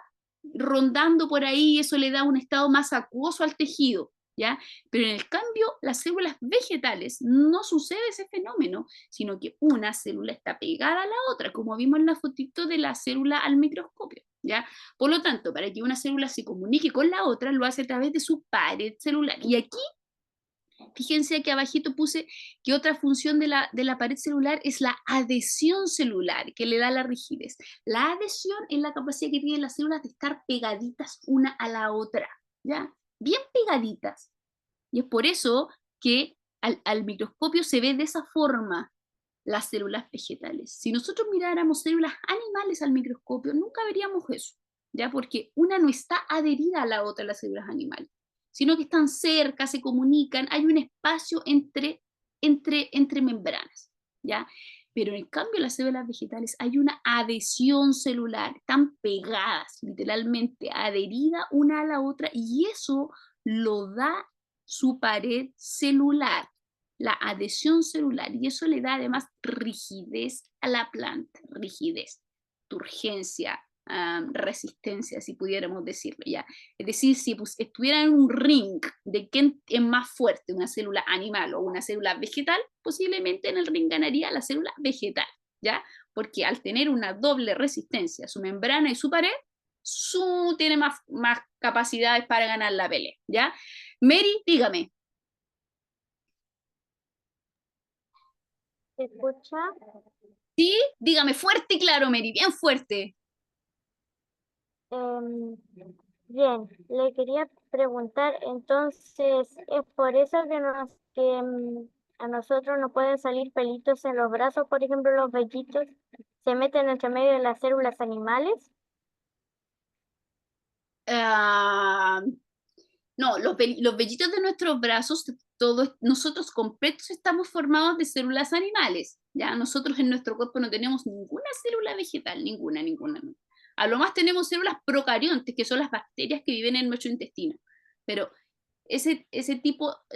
rondando por ahí, eso le da un estado más acuoso al tejido, ¿ya? Pero en el cambio, las células vegetales no sucede ese fenómeno, sino que una célula está pegada a la otra, como vimos en la fotito de la célula al microscopio, ¿ya? Por lo tanto, para que una célula se comunique con la otra, lo hace a través de su pared celular. Y aquí, fíjense que abajito puse que otra función de la pared celular es la adhesión celular, que le da la rigidez. La adhesión es la capacidad que tienen las células de estar pegaditas una a la otra, ¿ya? Bien pegaditas. Y es por eso que al microscopio se ve de esa forma las células vegetales. Si nosotros miráramos células animales al microscopio, nunca veríamos eso, ¿ya? Porque una no está adherida a la otra, las células animales, sino que están cerca, se comunican, hay un espacio entre membranas, ¿ya? Pero en cambio las células vegetales hay una adhesión celular, están pegadas, literalmente adheridas una a la otra, y eso lo da su pared celular, la adhesión celular, y eso le da además rigidez a la planta, rigidez, turgencia, resistencia, si pudiéramos decirlo ya. Es decir, si estuviera en un ring de quién es más fuerte, una célula animal o una célula vegetal, posiblemente en el ring ganaría la célula vegetal, ¿ya? Porque al tener una doble resistencia, su membrana y su pared, tiene más capacidades para ganar la pelea, ¿ya? Mary, dígame. ¿Se escucha? Sí, dígame fuerte y claro, Mary, bien fuerte. Bien, le quería preguntar, entonces, ¿es por eso que a nosotros nos pueden salir pelitos en los brazos, por ejemplo, los vellitos se meten entre medio de las células animales? No, los vellitos de nuestros brazos, nosotros completos estamos formados de células animales, ¿ya? Nosotros en nuestro cuerpo no tenemos ninguna célula vegetal, ninguna. A lo más tenemos células procariontes, que son las bacterias que viven en nuestro intestino, pero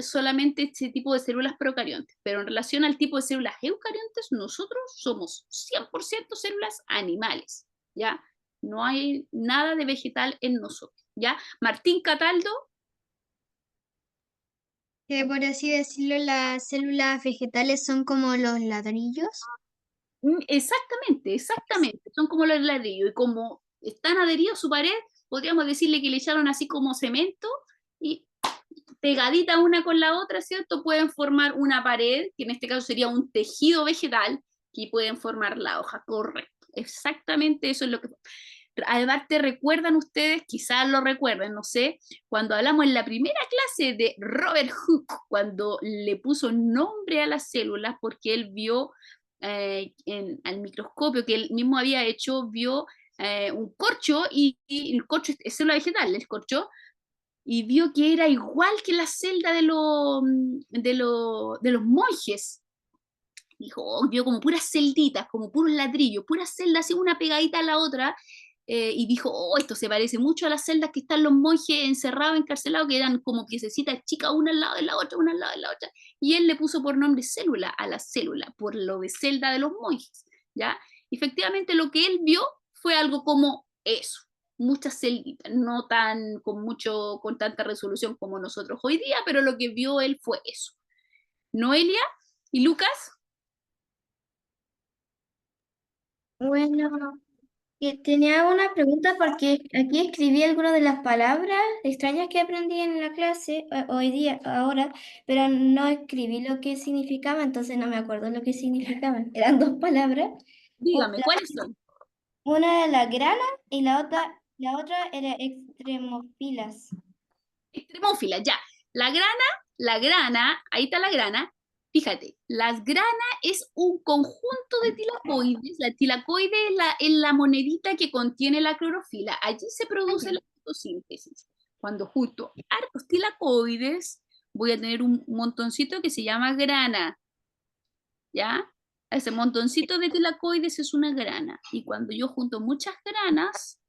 solamente ese tipo de células procariontes. Pero en relación al tipo de células eucariontes, nosotros somos 100% células animales, ¿ya? No hay nada de vegetal en nosotros, ¿ya? Martín Cataldo. Que por así decirlo, las células vegetales son como los ladrillos. Exactamente. Son como los ladrillos, y como están adheridos a su pared, podríamos decirle que le echaron así como cemento y pegadita una con la otra, ¿cierto? Pueden formar una pared, que en este caso sería un tejido vegetal, que pueden formar la hoja, correcto. Exactamente eso es lo que... Además, ¿te recuerdan ustedes? Quizás lo recuerden, no sé, cuando hablamos en la primera clase de Robert Hooke, cuando le puso nombre a las células, porque él vio al microscopio que él mismo había hecho, vio un corcho, y el corcho es célula vegetal, el corcho, y vio que era igual que la celda de los monjes. Dijo, vio como puras celditas, como puros ladrillos, puras celdas, así una pegadita a la otra, y dijo, oh, esto se parece mucho a las celdas que están los monjes encerrados, encarcelados, que eran como piececitas chicas, una al lado de la otra, una al lado de la otra, y él le puso por nombre célula a la célula, por lo de celda de los monjes, ¿ya? Efectivamente lo que él vio fue algo como eso, muchas celditas, no con tanta resolución como nosotros hoy día, pero lo que vio él fue eso. Noelia y Lucas. Bueno, tenía una pregunta porque aquí escribí algunas de las palabras extrañas que aprendí en la clase hoy día, ahora, pero no escribí lo que significaba, entonces no me acuerdo lo que significaban. Eran dos palabras. Dígame, ¿cuáles son? Una era la grana y la otra era extremófilas. Extremófilas, ya. La grana, ahí está la grana. Fíjate, las granas es un conjunto de tilacoides. La tilacoide es la monedita que contiene la clorofila. Allí se produce la fotosíntesis. Cuando junto hartos tilacoides, voy a tener un montoncito que se llama grana. ¿Ya? Ese montoncito de tilacoides es una grana. Y cuando yo junto muchas granas,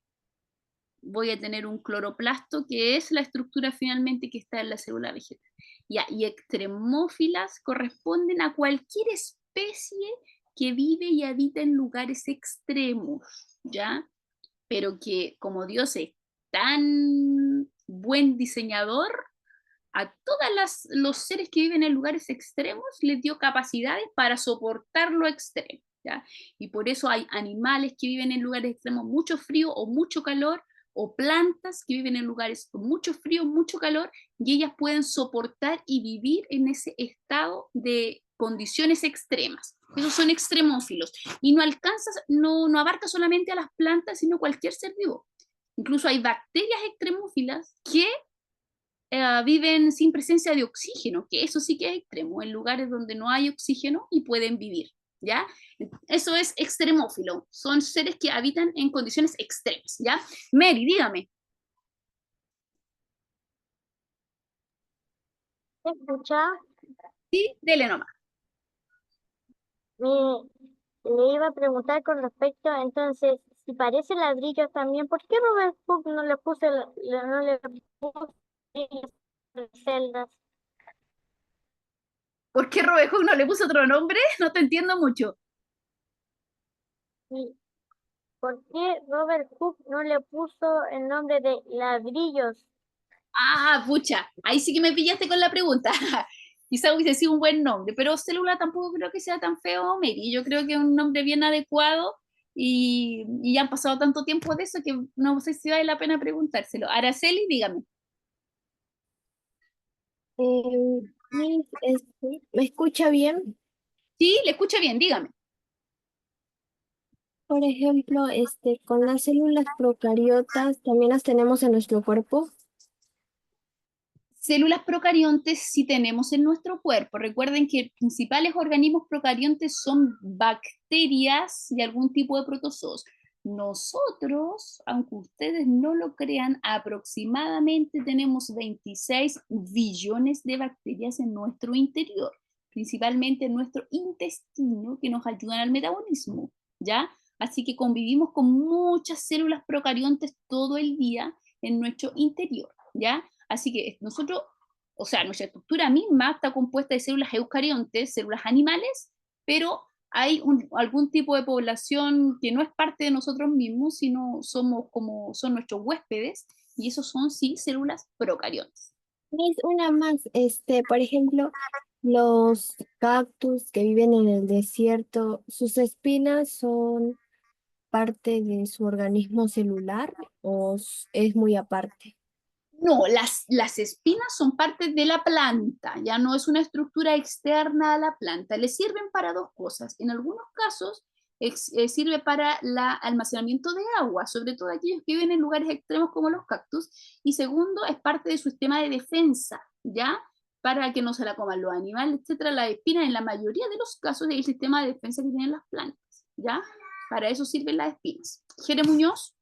voy a tener un cloroplasto, que es la estructura finalmente que está en la célula vegetal. Ya, y extremófilas corresponden a cualquier especie que vive y habita en lugares extremos, ¿ya? Pero que como Dios es tan buen diseñador, a todos los seres que viven en lugares extremos les dio capacidades para soportar lo extremo, ¿ya? Y por eso hay animales que viven en lugares extremos, mucho frío o mucho calor, o plantas que viven en lugares con mucho frío, mucho calor, y ellas pueden soportar y vivir en ese estado de condiciones extremas. Esos son extremófilos. Y no abarca solamente a las plantas, sino cualquier ser vivo. Incluso hay bacterias extremófilas que viven sin presencia de oxígeno, que eso sí que es extremo, en lugares donde no hay oxígeno y pueden vivir, ¿ya? Eso es extremófilo, son seres que habitan en condiciones extremas, ¿ya? Mary, dígame. ¿Me escucha? Sí, dele nomás. Le iba a preguntar con respecto, entonces, si parece ladrillos también, ¿por qué Robert Hooke no le puso las celdas? ¿Por qué Robert Hooke no le puso otro nombre? No te entiendo mucho. ¿Y por qué Robert Hooke no le puso el nombre de ladrillos? Ah, pucha, ahí sí que me pillaste con la pregunta. Quizá hubiese sido un buen nombre, pero célula tampoco creo que sea tan feo, Mary. Yo creo que es un nombre bien adecuado y ya han pasado tanto tiempo de eso que no sé si vale la pena preguntárselo. Araceli, dígame. ¿Me escucha bien? Sí, le escucha bien, dígame. Por ejemplo, con las células procariotas también las tenemos en nuestro cuerpo. Células procariontes sí tenemos en nuestro cuerpo. Recuerden que principales organismos procariontes son bacterias y algún tipo de protozoos. Nosotros, aunque ustedes no lo crean, aproximadamente tenemos 26 billones de bacterias en nuestro interior, principalmente en nuestro intestino, que nos ayudan al metabolismo, ¿ya? Así que convivimos con muchas células procariontes todo el día en nuestro interior, ¿ya? Así que nosotros, o sea, nuestra estructura misma está compuesta de células eucariontes, células animales, pero hay algún tipo de población que no es parte de nosotros mismos, sino son nuestros huéspedes, y esos son, sí, células procariontes. Es una más, por ejemplo, los cactus que viven en el desierto, sus espinas son parte de su organismo celular o es muy aparte. No, las espinas son parte de la planta, ya no es una estructura externa a la planta. Le sirven para dos cosas. En algunos casos sirve para el almacenamiento de agua, sobre todo aquellos que viven en lugares extremos como los cactus. Y segundo, es parte de su sistema de defensa, ¿ya? Para que no se la coman los animales, etcétera. La espina, en la mayoría de los casos, es el sistema de defensa que tienen las plantas, ¿ya? Para eso sirven las espinas. Jere Muñoz.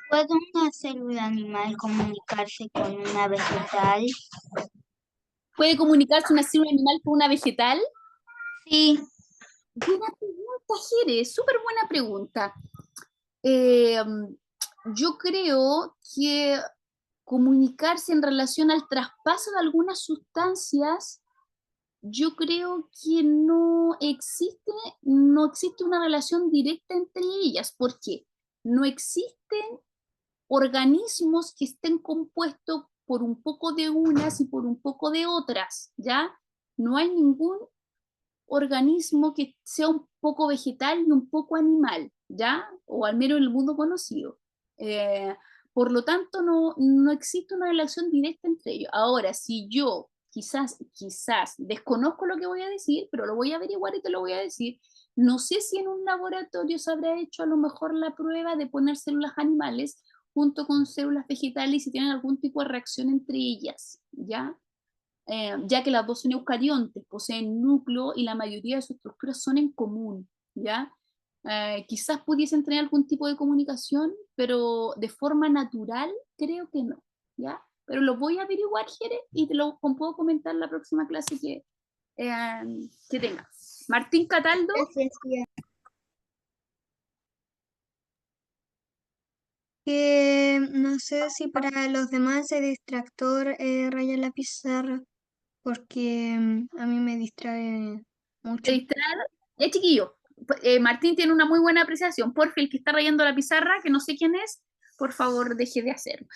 ¿Puede una célula animal comunicarse con una vegetal? ¿Puede comunicarse una célula animal con una vegetal? Sí. Buena pregunta, Jere, súper buena pregunta. Yo creo que comunicarse en relación al traspaso de algunas sustancias, yo creo que no existe una relación directa entre ellas, porque no existen organismos que estén compuestos por un poco de unas y por un poco de otras, ¿ya? No hay ningún organismo que sea un poco vegetal y un poco animal, ¿ya? O al menos en el mundo conocido. Por lo tanto, no existe una relación directa entre ellos. Ahora, si yo quizás desconozco lo que voy a decir, pero lo voy a averiguar y te lo voy a decir, no sé si en un laboratorio se habrá hecho a lo mejor la prueba de poner células animales junto con células vegetales y si tienen algún tipo de reacción entre ellas, ¿ya? Ya que las dos son eucariontes, poseen núcleo y la mayoría de sus estructuras son en común, ¿ya? Quizás pudiesen tener algún tipo de comunicación, pero de forma natural creo que no, ¿ya? Pero lo voy a averiguar, Jere, y te lo puedo comentar en la próxima clase que tenga. Martín Cataldo. 'Qué que no sé si para los demás el distractor raya la pizarra, porque a mí me distrae mucho. Distraer. Ya, chiquillo, Martín tiene una muy buena apreciación. Porfi, el que está rayando la pizarra, que no sé quién es, por favor, deje de hacerlo.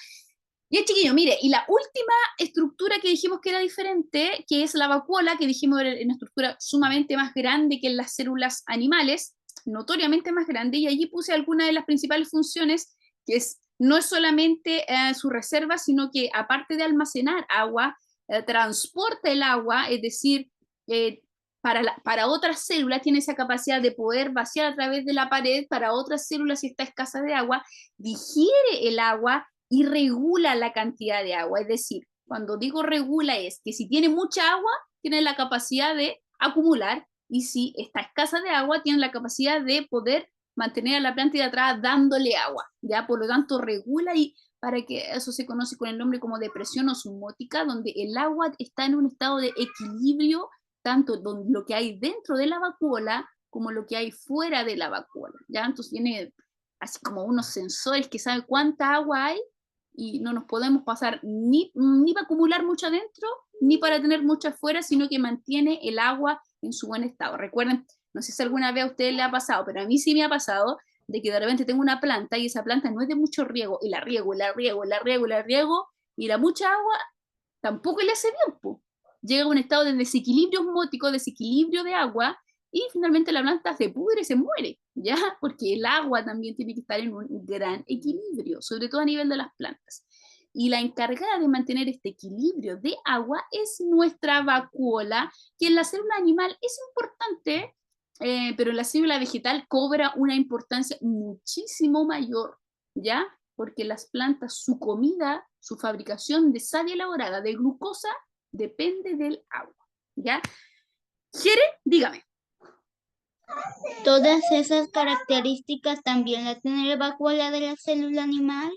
Ya, chiquillo, mire, y la última estructura que dijimos que era diferente, que es la vacuola, que dijimos era una estructura sumamente más grande que en las células animales, notoriamente más grande, y allí puse algunas de las principales funciones, que no es solamente su reserva, sino que aparte de almacenar agua, transporta el agua, es decir, para otras células tiene esa capacidad de poder vaciar a través de la pared, para otras células si está escasa de agua, digiere el agua y regula la cantidad de agua. Es decir, cuando digo regula es que si tiene mucha agua, tiene la capacidad de acumular, y si está escasa de agua, tiene la capacidad de poder mantener a la planta de atrás dándole agua, ¿ya? Por lo tanto, regula, y para que eso se conoce con el nombre como depresión osmótica, donde el agua está en un estado de equilibrio, tanto lo que hay dentro de la vacuola como lo que hay fuera de la vacuola, ¿ya? Entonces tiene así como unos sensores que saben cuánta agua hay, y no nos podemos pasar ni para acumular mucho adentro, ni para tener mucho afuera, sino que mantiene el agua en su buen estado. Recuerden, no sé si alguna vez a ustedes le ha pasado, pero a mí sí me ha pasado, de que de repente tengo una planta y esa planta no es de mucho riego, y la riego, y la mucha agua tampoco le hace bien, po. Llega a un estado de desequilibrio osmótico, desequilibrio de agua, y finalmente la planta se pudre y se muere, ¿ya? Porque el agua también tiene que estar en un gran equilibrio, sobre todo a nivel de las plantas. Y la encargada de mantener este equilibrio de agua es nuestra vacuola, que en la célula animal es importante, pero en la célula vegetal cobra una importancia muchísimo mayor, ¿ya? Porque las plantas, su comida, su fabricación de savia elaborada, de glucosa, depende del agua, ¿ya? Jere, dígame. ¿Todas esas características también las tiene la vacuola de la célula animal?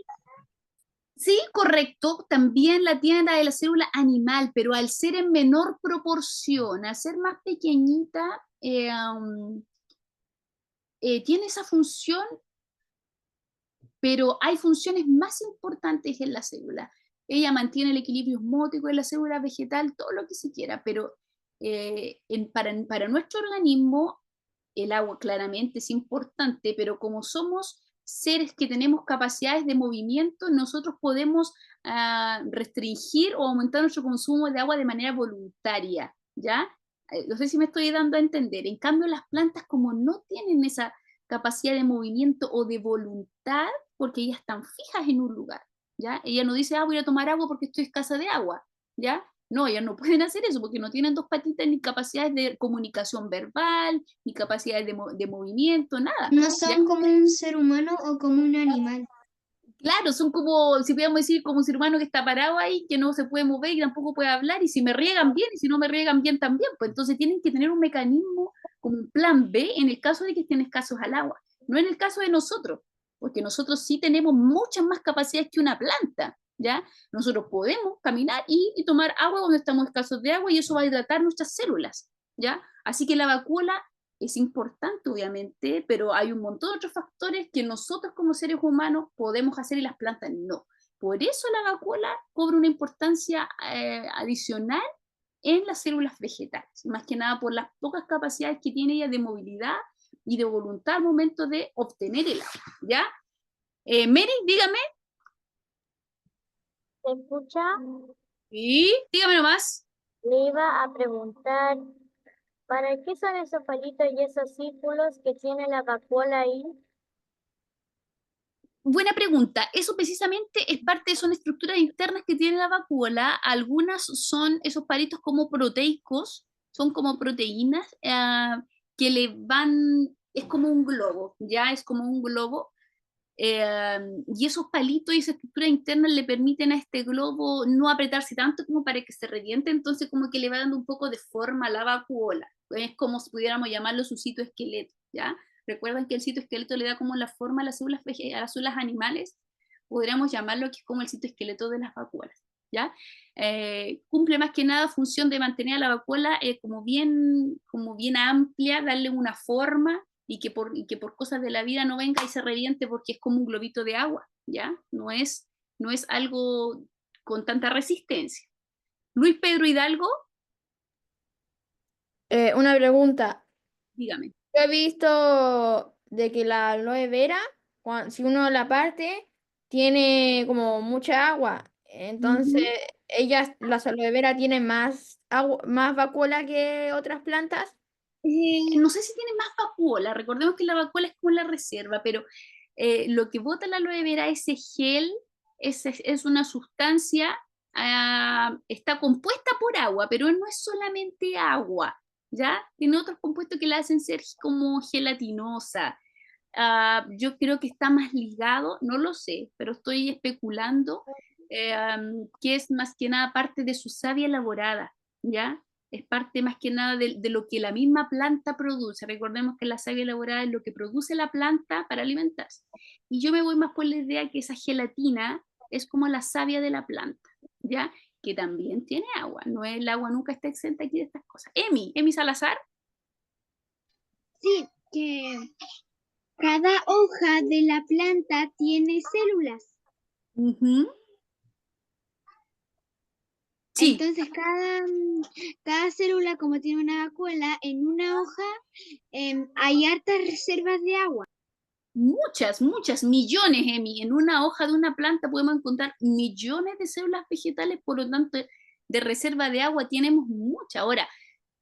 Sí, correcto, también la tiene la de la célula animal, pero al ser en menor proporción, al ser más pequeñita, tiene esa función, pero hay funciones más importantes en la célula. Ella mantiene el equilibrio osmótico en la célula vegetal, todo lo que se quiera, pero para nuestro organismo el agua claramente es importante, pero como somos seres que tenemos capacidades de movimiento, nosotros podemos restringir o aumentar nuestro consumo de agua de manera voluntaria, ¿ya? No sé si me estoy dando a entender. En cambio, las plantas, como no tienen esa capacidad de movimiento o de voluntad, porque ellas están fijas en un lugar, ¿ya? Ella no dice, voy a tomar agua porque estoy escasa de agua, ¿ya? No, ellas no pueden hacer eso porque no tienen dos patitas, ni capacidades de comunicación verbal, ni capacidades de movimiento, nada. No ¿ya? son como un ser humano o como un animal. Claro, son como, si pudiéramos decir, como un ser humano que está parado ahí, que no se puede mover y tampoco puede hablar, y si me riegan bien, y si no me riegan bien también, pues entonces tienen que tener un mecanismo como un plan B en el caso de que estén escasos al agua, no en el caso de nosotros, porque nosotros sí tenemos muchas más capacidades que una planta, ¿ya? Nosotros podemos caminar y tomar agua cuando estamos escasos de agua, y eso va a hidratar nuestras células, ¿ya? Así que la vacuola es importante, obviamente, pero hay un montón de otros factores que nosotros como seres humanos podemos hacer y las plantas no. Por eso la vacuola cobra una importancia adicional en las células vegetales, más que nada por las pocas capacidades que tiene ella de movilidad y de voluntad al momento de obtener el agua, ¿ya? Mary, dígame. ¿Se escucha? Sí, dígame nomás. Le iba a preguntar, ¿para qué son esos palitos y esos círculos que tiene la vacuola ahí? Buena pregunta. Eso precisamente es parte, son estructuras internas que tiene la vacuola. Algunas son esos palitos como proteicos, son como proteínas que le van, es como un globo, ya es como un globo. Y esos palitos y esa estructura interna le permiten a este globo no apretarse tanto como para que se reviente, entonces como que le va dando un poco de forma a la vacuola. Es como si pudiéramos llamarlo su citoesqueleto, ¿ya? Recuerdan que el citoesqueleto le da como la forma a las células animales, podríamos llamarlo que es como el citoesqueleto de las vacuolas, ¿ya? Cumple más que nada función de mantener a la vacuola como bien amplia, darle una forma, y que por cosas de la vida no venga y se reviente porque es como un globito de agua, ¿ya? No es algo con tanta resistencia. Luis Pedro Hidalgo, Una pregunta. dígame. Yo he visto de que la aloe vera, si uno la parte, tiene como mucha agua. Entonces, las aloe vera tienen más agua, más vacuola que otras plantas. No sé si tiene más vacuola, recordemos que la vacuola es como la reserva, pero lo que bota la aloe vera, ese gel, es una sustancia, está compuesta por agua, pero no es solamente agua, ¿ya? Tiene otros compuestos que la hacen ser como gelatinosa. Yo creo que está más ligado, no lo sé, pero estoy especulando, que es más que nada parte de su savia elaborada, ¿ya? Es parte más que nada de lo que la misma planta produce. Recordemos que la savia elaborada es lo que produce la planta para alimentarse. Y yo me voy más por la idea que esa gelatina es como la savia de la planta, ¿ya? Que también tiene agua. No, el agua nunca está exenta aquí de estas cosas. Emi Salazar. Sí, que cada hoja de la planta tiene células. Sí. Entonces cada célula, como tiene una vacuola, en una hoja hay hartas reservas de agua. Muchas, millones, Emi. En una hoja de una planta podemos encontrar millones de células vegetales, por lo tanto, de reserva de agua tenemos mucha. Ahora,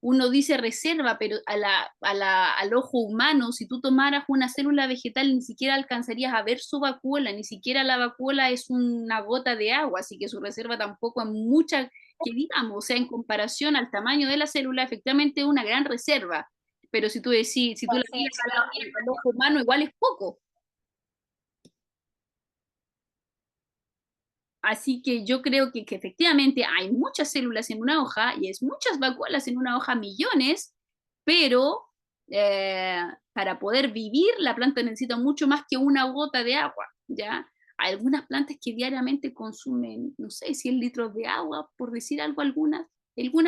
uno dice reserva, pero al ojo humano, si tú tomaras una célula vegetal, ni siquiera alcanzarías a ver su vacuola, ni siquiera la vacuola es una gota de agua, así que su reserva tampoco es mucha, que digamos, o sea, en comparación al tamaño de la célula, efectivamente es una gran reserva. Pero si tú decís, si tú la miras al ojo humano, igual es poco. Así que yo creo que efectivamente hay muchas células en una hoja y es muchas vacuolas en una hoja, millones, pero para poder vivir la planta necesita mucho más que una gota de agua, ¿ya? Hay algunas plantas que diariamente consumen, no sé, 100 litros de agua, por decir algo, algunas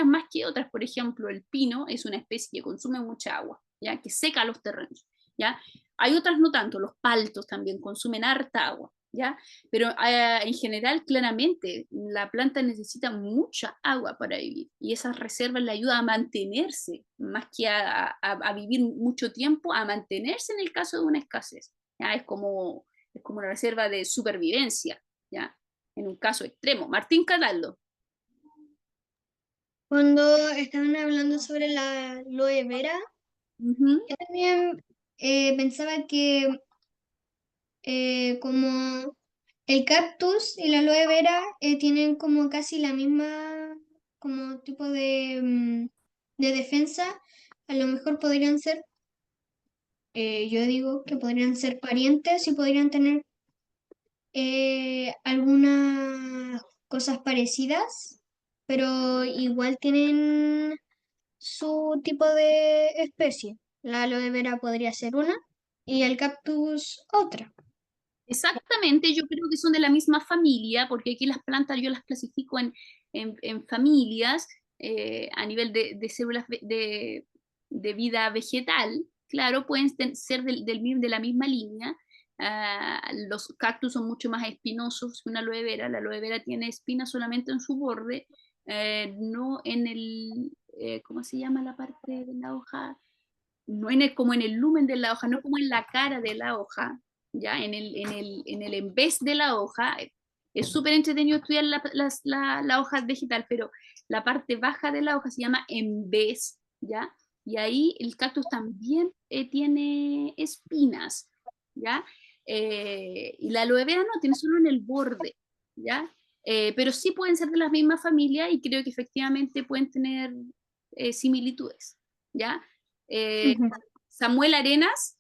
más que otras. Por ejemplo, el pino es una especie que consume mucha agua, ¿ya? Que seca los terrenos, ¿ya? Hay otras no tanto, los paltos también consumen harta agua, ¿ya? Pero en general, claramente, la planta necesita mucha agua para vivir y esas reservas le ayudan a mantenerse, más que a vivir mucho tiempo, a mantenerse en el caso de una escasez, ¿ya? Es como una reserva de supervivencia, ¿ya? En un caso extremo. Martín Cataldo. Cuando estaban hablando sobre la aloe vera, yo también pensaba que como el cactus y la aloe vera tienen como casi la misma como tipo de defensa, a lo mejor podrían ser, yo digo que podrían ser parientes y podrían tener algunas cosas parecidas, pero igual tienen su tipo de especie. La aloe vera podría ser una y el cactus otra. Exactamente, yo creo que son de la misma familia, porque aquí las plantas yo las clasifico en familias a nivel de células de vida vegetal. Claro, pueden ser de la misma línea. Los cactus son mucho más espinosos que una aloe vera. La aloe vera tiene espinas solamente en su borde, no en el, ¿cómo se llama la parte de la hoja? No como en el lumen de la hoja, no como en la cara de la hoja, ya en el en vez de la hoja. Es súper entretenido estudiar la hoja vegetal, pero la parte baja de la hoja se llama en vez, ¿ya? Y ahí el cactus también tiene espinas, ¿ya? Y la aloe vera no, tiene solo en el borde, ¿ya? Pero sí pueden ser de la misma familia y creo que efectivamente pueden tener similitudes, ¿ya? Samuel Arenas.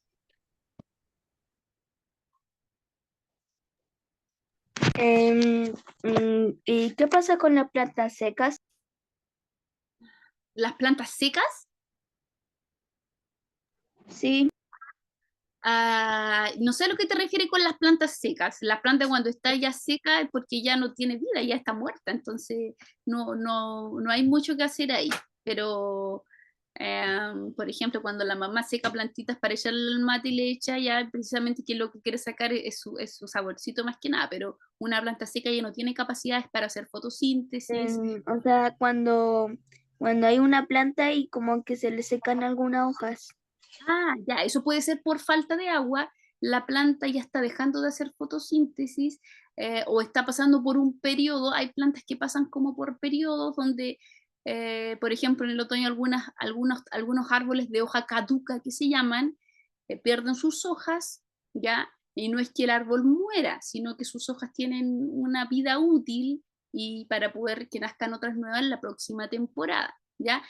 ¿Y qué pasa con las plantas secas? ¿Las plantas secas? Sí. No sé a lo que te refieres con las plantas secas. La planta cuando está ya seca es porque ya no tiene vida, ya está muerta, entonces no hay mucho que hacer ahí. Pero Por ejemplo, cuando la mamá seca plantitas para echarle al mate y le echa, ya precisamente que lo que quiere sacar es su saborcito más que nada, pero una planta seca ya no tiene capacidades para hacer fotosíntesis. O sea, cuando hay una planta y como que se le secan algunas hojas. Ah, ya, eso puede ser por falta de agua, la planta ya está dejando de hacer fotosíntesis o está pasando por un periodo. Hay plantas que pasan como por periodos donde, por ejemplo, en el otoño algunos árboles de hoja caduca que se llaman, pierden sus hojas, ¿ya? Y no es que el árbol muera, sino que sus hojas tienen una vida útil y para poder que nazcan otras nuevas en la próxima temporada, ¿ya?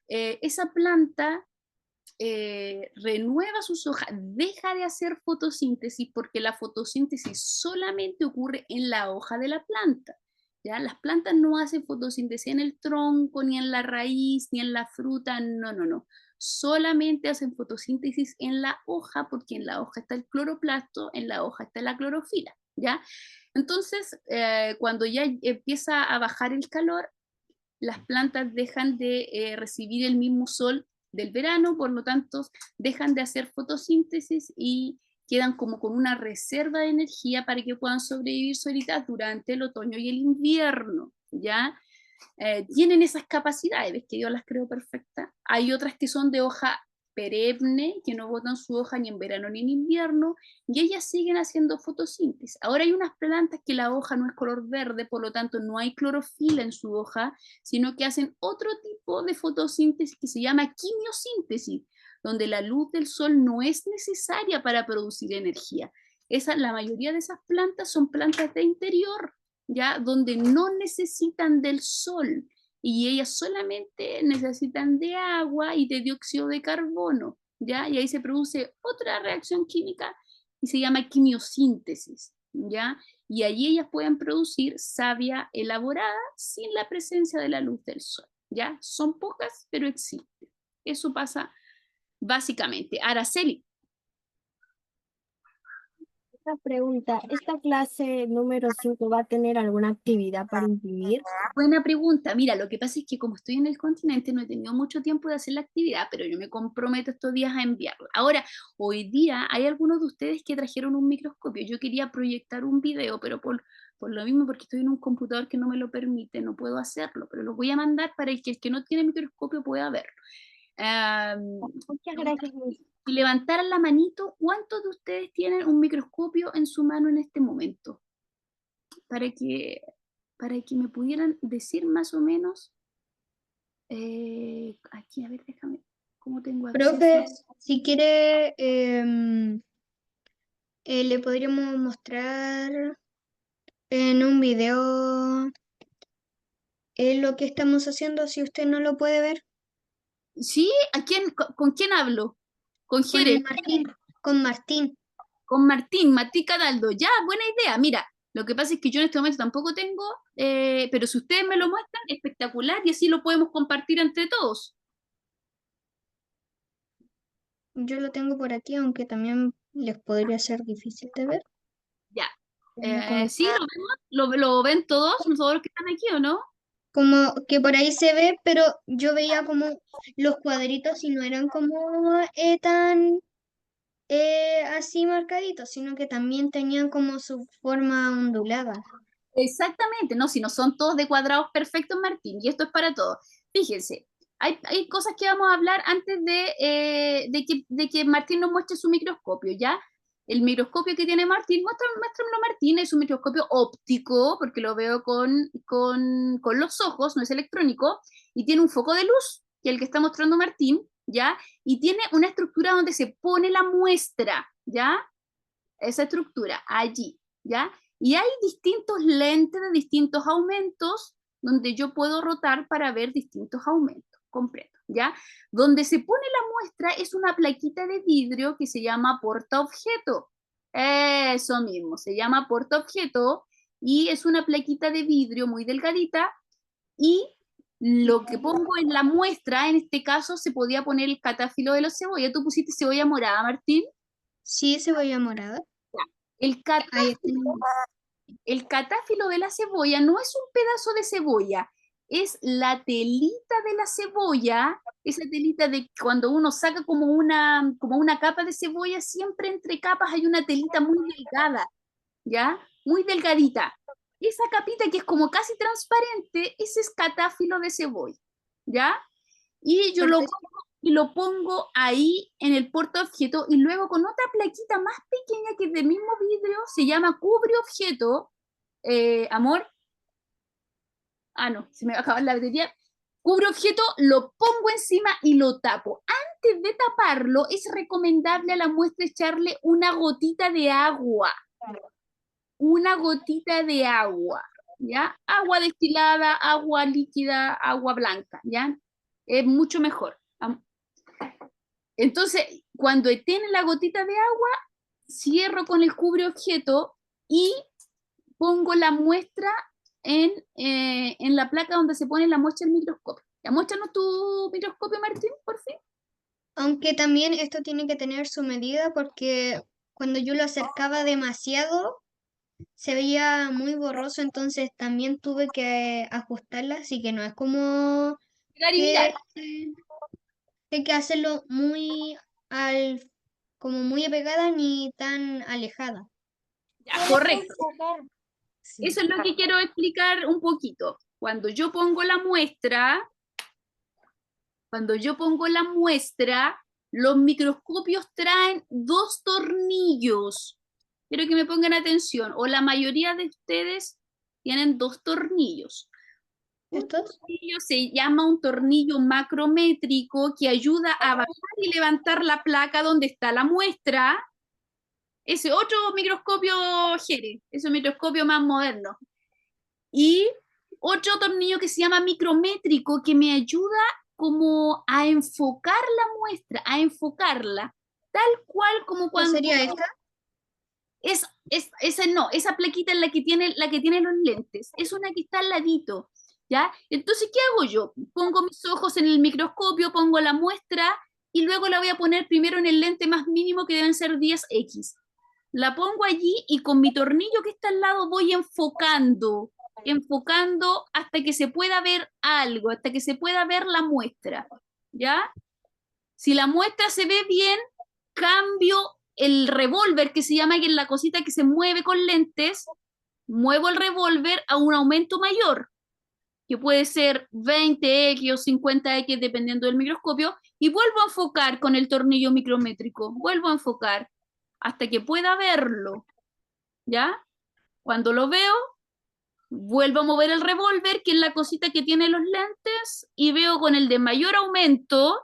Esa planta renueva sus hojas, deja de hacer fotosíntesis porque la fotosíntesis solamente ocurre en la hoja de la planta. ¿Ya? Las plantas no hacen fotosíntesis en el tronco, ni en la raíz, ni en la fruta, no, no, no. Solamente hacen fotosíntesis en la hoja porque en la hoja está el cloroplasto, en la hoja está la clorofila, ¿ya? Entonces, cuando ya empieza a bajar el calor, las plantas dejan de recibir el mismo sol del verano, por lo tanto dejan de hacer fotosíntesis y quedan como con una reserva de energía para que puedan sobrevivir solitas durante el otoño y el invierno, ¿ya? Tienen esas capacidades, ves que yo las creo perfectas. Hay otras que son de hoja perenne, que no botan su hoja ni en verano ni en invierno, y ellas siguen haciendo fotosíntesis. Ahora hay unas plantas que la hoja no es color verde, por lo tanto no hay clorofila en su hoja, sino que hacen otro tipo de fotosíntesis que se llama quimiosíntesis, donde la luz del sol no es necesaria para producir energía. La mayoría de esas plantas son plantas de interior, ¿ya? Donde no necesitan del sol y ellas solamente necesitan de agua y de dióxido de carbono, ¿ya? Y ahí se produce otra reacción química y se llama quimiosíntesis, ¿ya? Y allí ellas pueden producir savia elaborada sin la presencia de la luz del sol, ¿ya? Son pocas, pero existen. Eso pasa básicamente. Araceli. Una pregunta, ¿esta clase número 5 va a tener alguna actividad para imprimir? Buena pregunta. Mira, lo que pasa es que como estoy en el continente no he tenido mucho tiempo de hacer la actividad, pero yo me comprometo estos días a enviarlo. Ahora, hoy día hay algunos de ustedes que trajeron un microscopio. Yo quería proyectar un video, pero por lo mismo, porque estoy en un computador que no me lo permite, no puedo hacerlo, pero lo voy a mandar para que el que no tiene microscopio pueda verlo. Muchas gracias, Luis. Y levantaran la manito, ¿cuántos de ustedes tienen un microscopio en su mano en este momento? Para que me pudieran decir más o menos, aquí, a ver, déjame, ¿cómo tengo acceso? Profe, si quiere, le podríamos mostrar en un video lo que estamos haciendo si usted no lo puede ver. ¿Sí? ¿Con quién hablo? ¿Con Jere? Con Martín. Con Martín Cataldo. Ya, buena idea. Mira, lo que pasa es que yo en este momento tampoco tengo, pero si ustedes me lo muestran, espectacular, y así lo podemos compartir entre todos. Yo lo tengo por aquí, aunque también les podría ser difícil de ver. Ya. ¿Sí? ¿Lo vemos? ¿Lo ven todos los que están aquí o no? Como que por ahí se ve, pero yo veía como los cuadritos y no eran como tan así marcaditos, sino que también tenían como su forma ondulada. Exactamente, no, si no son todos de cuadrados perfectos, Martín, y esto es para todos. Fíjense, hay cosas que vamos a hablar antes de que Martín nos muestre su microscopio, ¿ya? El microscopio que tiene Martín, muéstramelo, Martín, es un microscopio óptico, porque lo veo con los ojos, no es electrónico, y tiene un foco de luz, que es el que está mostrando Martín, ¿ya? Y tiene una estructura donde se pone la muestra, ¿ya? Esa estructura, allí, ¿ya? Y hay distintos lentes de distintos aumentos donde yo puedo rotar para ver distintos aumentos completos, ¿ya? Donde se pone la muestra es una plaquita de vidrio que se llama portaobjeto. Eso mismo, se llama portaobjeto y es una plaquita de vidrio muy delgadita y lo que pongo en la muestra, en este caso, se podía poner el catáfilo de la cebolla. ¿Tú pusiste cebolla morada, Martín? Sí, cebolla morada. El catáfilo de la cebolla no es un pedazo de cebolla, es la telita de la cebolla, esa telita de cuando uno saca como una capa de cebolla, siempre entre capas hay una telita muy delgada, ¿ya? Muy delgadita. Esa capita que es como casi transparente, ese es catáfilo de cebolla, ¿ya? Y yo lo pongo ahí en el portaobjeto y luego con otra plaquita más pequeña que es del mismo vidrio, se llama cubre objeto, amor. Ah, no, se me va a acabar la batería. Cubre objeto, lo pongo encima y lo tapo. Antes de taparlo, es recomendable a la muestra echarle una gotita de agua. Una gotita de agua, ¿ya? Agua destilada, agua líquida, agua blanca, ¿ya? Es mucho mejor. Entonces, cuando tiene la gotita de agua, cierro con el cubre objeto y pongo la muestra en la placa donde se pone la muestra del microscopio. ¿Ya? Muéstranos tu microscopio, Martín, por fin. Aunque también esto tiene que tener su medida porque cuando yo lo acercaba demasiado se veía muy borroso, entonces también tuve que ajustarla, así que no es como Mirar y que mirar. hay que hacerlo como muy apegada ni tan alejada. Ya, correcto. Eso es lo que quiero explicar un poquito. Cuando yo pongo la muestra, los microscopios traen 2 tornillos. Quiero que me pongan atención, o la mayoría de ustedes tienen 2 tornillos. Un tornillo se llama un tornillo macrométrico que ayuda a bajar y levantar la placa donde está la muestra. Ese otro microscopio Jere, ese microscopio más moderno. Y otro tornillo que se llama micrométrico que me ayuda como a enfocar la muestra, a enfocarla, tal cual como cuando... ¿Cuál sería esta? Esa plaquita es la que tiene los lentes, es una que está al ladito, ¿ya? Entonces, ¿qué hago yo? Pongo mis ojos en el microscopio, pongo la muestra y luego la voy a poner primero en el lente más mínimo que deben ser 10x. La pongo allí y con mi tornillo que está al lado voy enfocando hasta que se pueda ver algo, hasta que se pueda ver la muestra, ¿ya? Si la muestra se ve bien, cambio el revólver, que se llama, que es la cosita que se mueve con lentes, muevo el revólver a un aumento mayor, que puede ser 20x o 50x dependiendo del microscopio, y vuelvo a enfocar con el tornillo micrométrico, vuelvo a enfocar hasta que pueda verlo, ¿ya? Cuando lo veo, vuelvo a mover el revólver, que es la cosita que tiene los lentes, y veo con el de mayor aumento,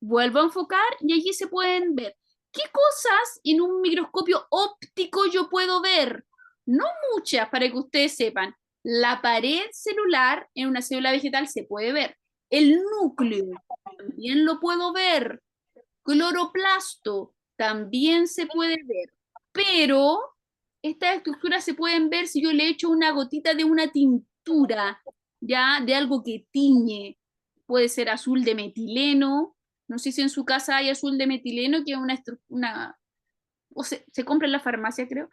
vuelvo a enfocar y allí se pueden ver. ¿Qué cosas en un microscopio óptico yo puedo ver? No muchas, para que ustedes sepan. La pared celular en una célula vegetal se puede ver. El núcleo también lo puedo ver. Cloroplasto también se puede ver. Pero estas estructuras se pueden ver si yo le echo una gotita de una tintura, ya, de algo que tiñe. Puede ser azul de metileno. No sé si en su casa hay azul de metileno, que es o se compra en la farmacia, creo.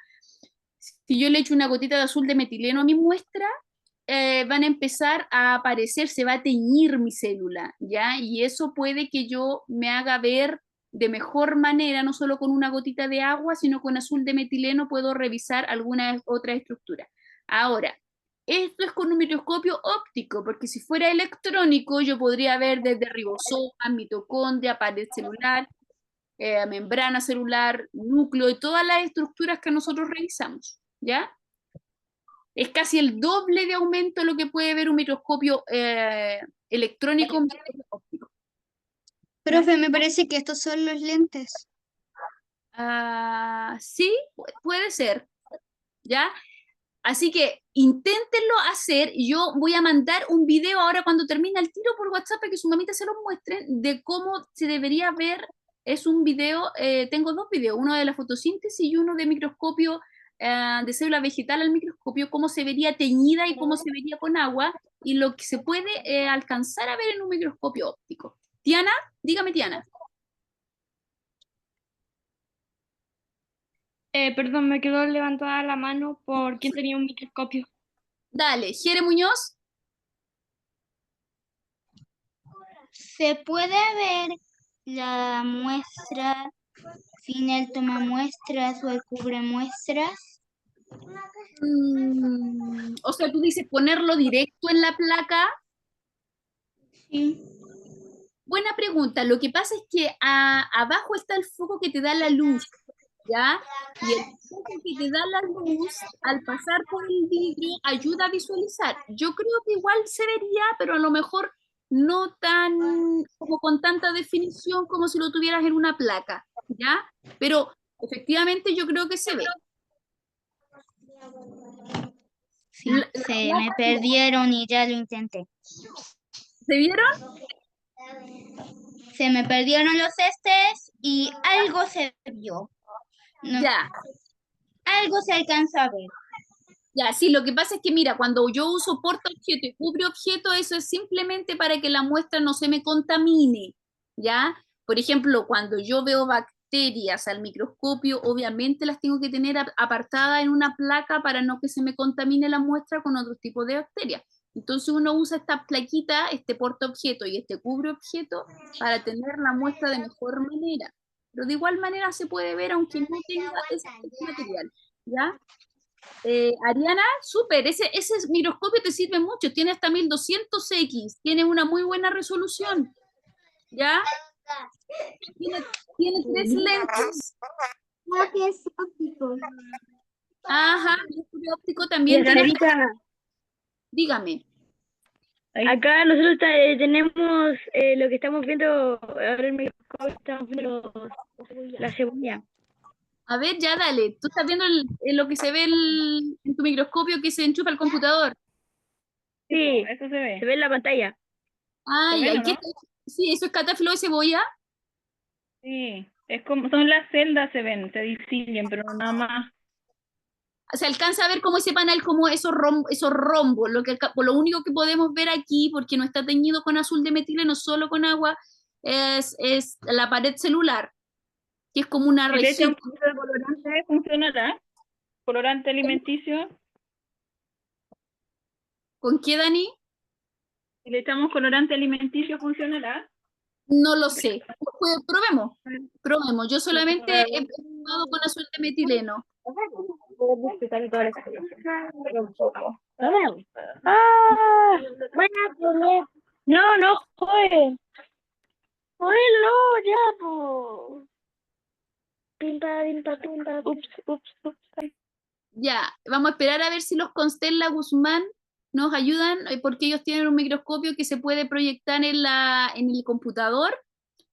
Si yo le echo una gotita de azul de metileno a mi muestra, van a empezar a aparecer, se va a teñir mi célula, ¿ya? Y eso puede que yo me haga ver de mejor manera, no solo con una gotita de agua, sino con azul de metileno puedo revisar alguna otra estructura. Ahora, esto es con un microscopio óptico, porque si fuera electrónico, yo podría ver desde ribosoma, mitocondria, pared celular, membrana celular, núcleo y todas las estructuras que nosotros revisamos, ¿ya? Es casi el doble de aumento lo que puede ver un microscopio electrónico, un microscopio óptico. Profe, me parece que estos son los lentes. Sí, puede ser, ¿ya? Así que inténtenlo hacer. Yo voy a mandar un video ahora cuando termine el tiro por WhatsApp para que su mamita se los muestre de cómo se debería ver. Es un video, tengo 2 videos, uno de la fotosíntesis y uno de microscopio de célula vegetal al microscopio, cómo se vería teñida y cómo se vería con agua y lo que se puede alcanzar a ver en un microscopio óptico. Tiana, dígame Tiana. Perdón, me quedó levantada la mano por quien tenía un microscopio. Dale, Jere Muñoz. ¿se puede ver la muestra sin el toma muestras o el cubre muestras? O sea, tú dices ponerlo directo en la placa. Sí. Buena pregunta. Lo que pasa es que abajo está el foco que te da la luz, ¿ya? Y el foco que te da la luz, al pasar por el vidrio, ayuda a visualizar. Yo creo que igual se vería, pero a lo mejor no tan, como con tanta definición como si lo tuvieras en una placa, ¿ya? Pero efectivamente yo creo que se ve. Sí, se me perdieron y ya lo intenté. ¿Se vieron? Se me perdieron los y algo se vio. No, Ya. algo se alcanza a ver. Ya, sí, lo que pasa es que, mira, cuando yo uso porta objeto y cubre objeto, eso es simplemente para que la muestra no se me contamine, ¿ya? Por ejemplo, cuando yo veo bacterias al microscopio, obviamente las tengo que tener apartadas en una placa para no que se me contamine la muestra con otro tipo de bacterias. Entonces uno usa esta plaquita, este porta objeto y este cubre objeto para tener la muestra de mejor manera. Pero de igual manera se puede ver aunque no tenga ese material, ¿ya? Ariana, súper, ese microscopio te sirve mucho, tiene hasta 1200X, tiene una muy buena resolución, ¿ya? Tiene 3 lentes. Es óptico. Ajá, el microscopio óptico también tiene. Dígame. Acá nosotros tenemos lo que estamos viendo ahora en el microscopio, estamos viendo la cebolla. A ver, ya dale, tú estás viendo lo que se ve en tu microscopio que se enchufa al computador. Sí, Eso se ve. se ve en la pantalla. Ah, ¿Se ya, ven ¿y o qué? no? Sí, eso es catáfilo de cebolla. Sí, es como, son las celdas, se ven, se distinguen, pero nada más. Se alcanza a ver como ese panel, como esos rombos, lo único que podemos ver aquí, porque no está teñido con azul de metileno, solo con agua, es la pared celular, que es como una Si le echa un rejita. poquito de colorante, ¿funcionará? ¿Colorante alimenticio? ¿Con qué, Dani? Si le echamos colorante alimenticio, ¿funcionará? No lo sé. Probemos. Yo solamente he probado con azul de metileno. ¡Ah! No, joder. Joder, no, ya, po. Pimpa, pimpa, pimpa. Ups. Ya, vamos a esperar a ver si los Constella Guzmán nos ayudan, porque ellos tienen un microscopio que se puede proyectar en el computador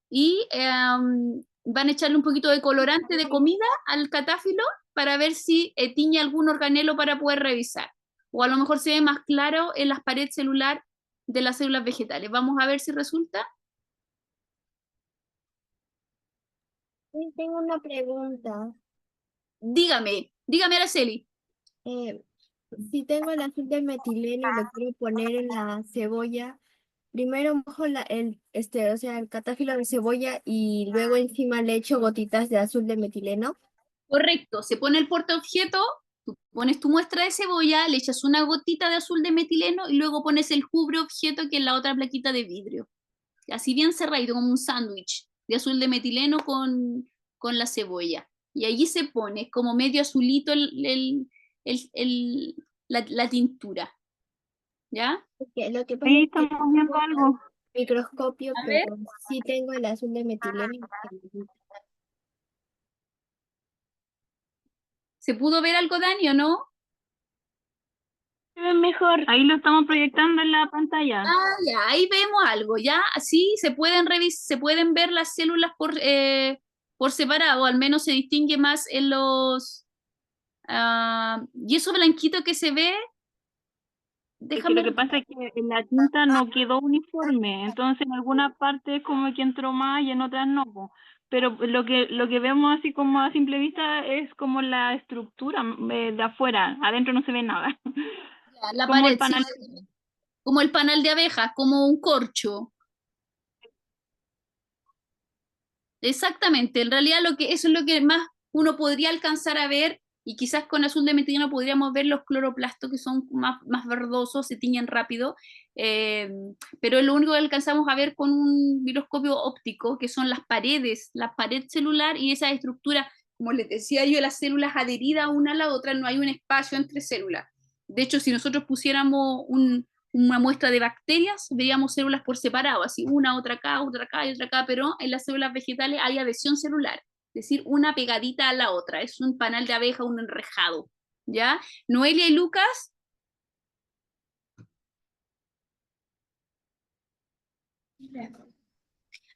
y van a echarle un poquito de colorante de comida al catáfilo para ver si tiñe algún organelo para poder revisar. O a lo mejor se ve más claro en las paredes celular de las células vegetales. Vamos a ver si resulta. Sí, tengo una pregunta. Dígame, Araceli. Si tengo el azul de metileno y lo quiero poner en la cebolla, primero mojo o sea, el catáfilo de cebolla y luego encima le echo gotitas de azul de metileno. Correcto, se pone el portaobjeto, tú pones tu muestra de cebolla, le echas una gotita de azul de metileno y luego pones el cubre objeto que es la otra plaquita de vidrio. Así bien cerradito, como un sándwich de azul de metileno con la cebolla. Y allí se pone como medio azulito la tintura. ¿Ya? Lo que pasa Ahí es que estamos viendo algo. microscopio, A ver. pero sí tengo el azul de metileno. ¿Se pudo ver algo, Dani, o no? Mejor. Ahí lo estamos proyectando en la pantalla. Ah, ya, ahí vemos algo, ¿ya? Así se pueden ver las células por separado, al menos se distingue más en los... y eso blanquito que se ve, déjame... Lo que pasa es que en la tinta no quedó uniforme, entonces en algunas partes como que entró más y en otras no, po. Pero lo que vemos así como a simple vista es como la estructura de afuera, adentro no se ve nada. La Como el pared, panal. sí, como el panal de abejas, como un corcho. Exactamente, en realidad eso es lo que más uno podría alcanzar a ver y quizás con azul de metileno podríamos ver los cloroplastos que son más verdosos, se tiñen rápido, pero es lo único que alcanzamos a ver con un microscopio óptico, que son la pared celular y esa estructura, como les decía yo, las células adheridas una a la otra, no hay un espacio entre células. De hecho, si nosotros pusiéramos una muestra de bacterias, veríamos células por separado, así una, otra acá y otra acá, pero en las células vegetales hay adhesión celular, es decir, una pegadita a la otra, es un panal de abeja, un enrejado, ¿ya? Noelia y Lucas.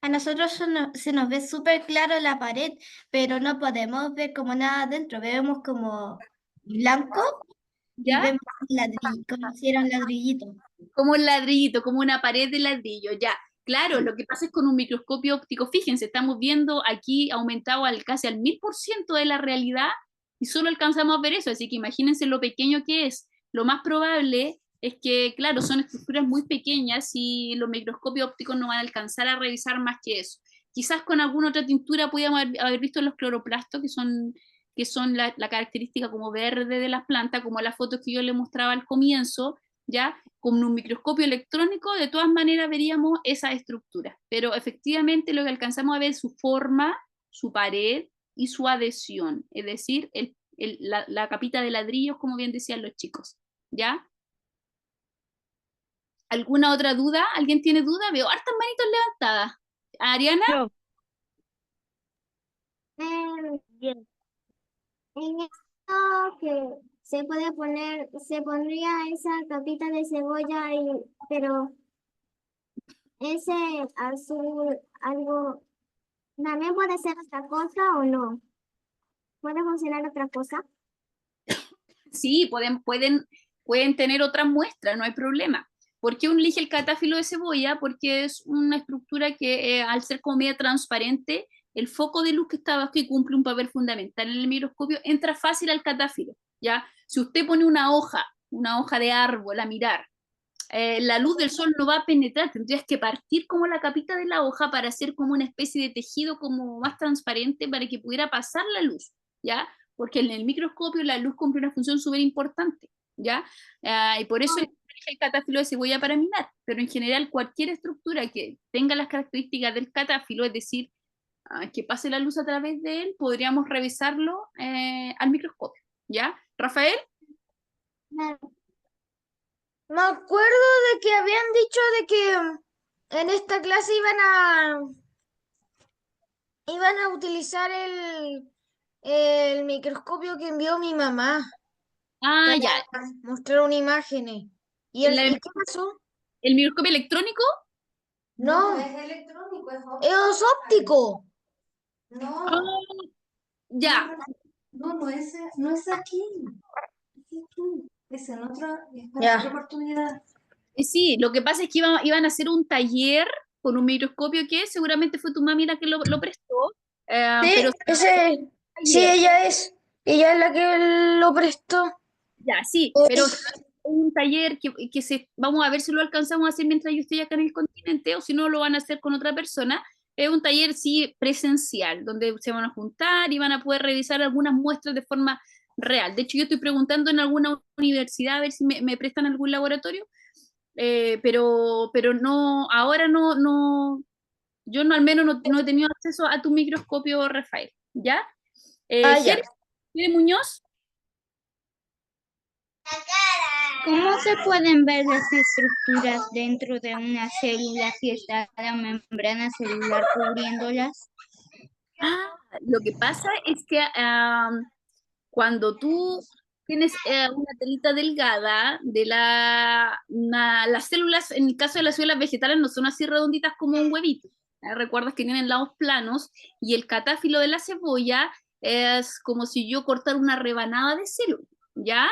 A nosotros se nos ve súper claro la pared, pero no podemos ver como nada adentro, vemos como blanco y ¿Ya? vemos como si era un ladrillito. Como un ladrillito, como una pared de ladrillo, ya. Claro, lo que pasa es con un microscopio óptico, fíjense, estamos viendo aquí aumentado casi al 1000% de la realidad y solo alcanzamos a ver eso, así que imagínense lo pequeño que es. Lo más probable es que, claro, son estructuras muy pequeñas y los microscopios ópticos no van a alcanzar a revisar más que eso. Quizás con alguna otra tintura podíamos haber visto los cloroplastos, que son la característica como verde de las plantas, como las fotos que yo les mostraba al comienzo, ¿ya? Con un microscopio electrónico, de todas maneras veríamos esa estructura, pero efectivamente lo que alcanzamos a ver es su forma, su pared y su adhesión, es decir, la capita de ladrillos, como bien decían los chicos, ¿ya? ¿Alguna otra duda? ¿Alguien tiene duda? Veo hartas manitos levantadas. ¿Ariana? Yo. Bien. En esto que se pondría esa capita de cebolla, pero ese azul, algo, ¿también puede ser otra cosa o no? ¿Puede funcionar otra cosa? Sí, pueden tener otras muestras, no hay problema. ¿Por qué uno elige el catáfilo de cebolla? Porque es una estructura que al ser como media transparente, el foco de luz que está abajo y cumple un papel fundamental en el microscopio, entra fácil al catáfilo, ¿ya? Si usted pone una hoja de árbol a mirar, la luz del sol no va a penetrar, tendrías que partir como la capita de la hoja para hacer como una especie de tejido como más transparente para que pudiera pasar la luz, ¿ya? Porque en el microscopio la luz cumple una función súper importante, ¿ya? Y por eso elige el catáfilo de cebolla para mirar, pero en general cualquier estructura que tenga las características del catáfilo, es decir, que pase la luz a través de él, podríamos revisarlo al microscopio, ¿ya? ¿Rafael? Me acuerdo de que habían dicho de que en esta clase iban a utilizar el microscopio que envió mi mamá Ah, para ya. mostrar imágenes. ¿Y qué pasó? ¿El microscopio electrónico? No, es electrónico, es óptico. No, Ya. no es aquí. Es aquí. Es en otra Ya. oportunidad. Sí, lo que pasa es que iban a hacer un taller con un microscopio que seguramente fue tu mami la que lo prestó. Sí, pero sí, ella es la que lo prestó. Ya, sí, pero un taller que vamos a ver si lo alcanzamos a hacer mientras yo estoy acá en el continente o si no lo van a hacer con otra persona. Es un taller, sí, presencial, donde se van a juntar y van a poder revisar algunas muestras de forma real. De hecho, yo estoy preguntando en alguna universidad a ver si me prestan algún laboratorio, pero no, ahora no, yo no, al menos no he tenido acceso a tu microscopio, Rafael, ¿ya? Ya. Jere Muñoz. ¿Cómo se pueden ver las estructuras dentro de una célula si está la membrana celular cubriéndolas? Lo que pasa es que cuando tú tienes una telita delgada de las células, en el caso de las células vegetales no son así redonditas como un huevito. Recuerdas que tienen lados planos y el catáfilo de la cebolla es como si yo cortara una rebanada de célula, ¿ya?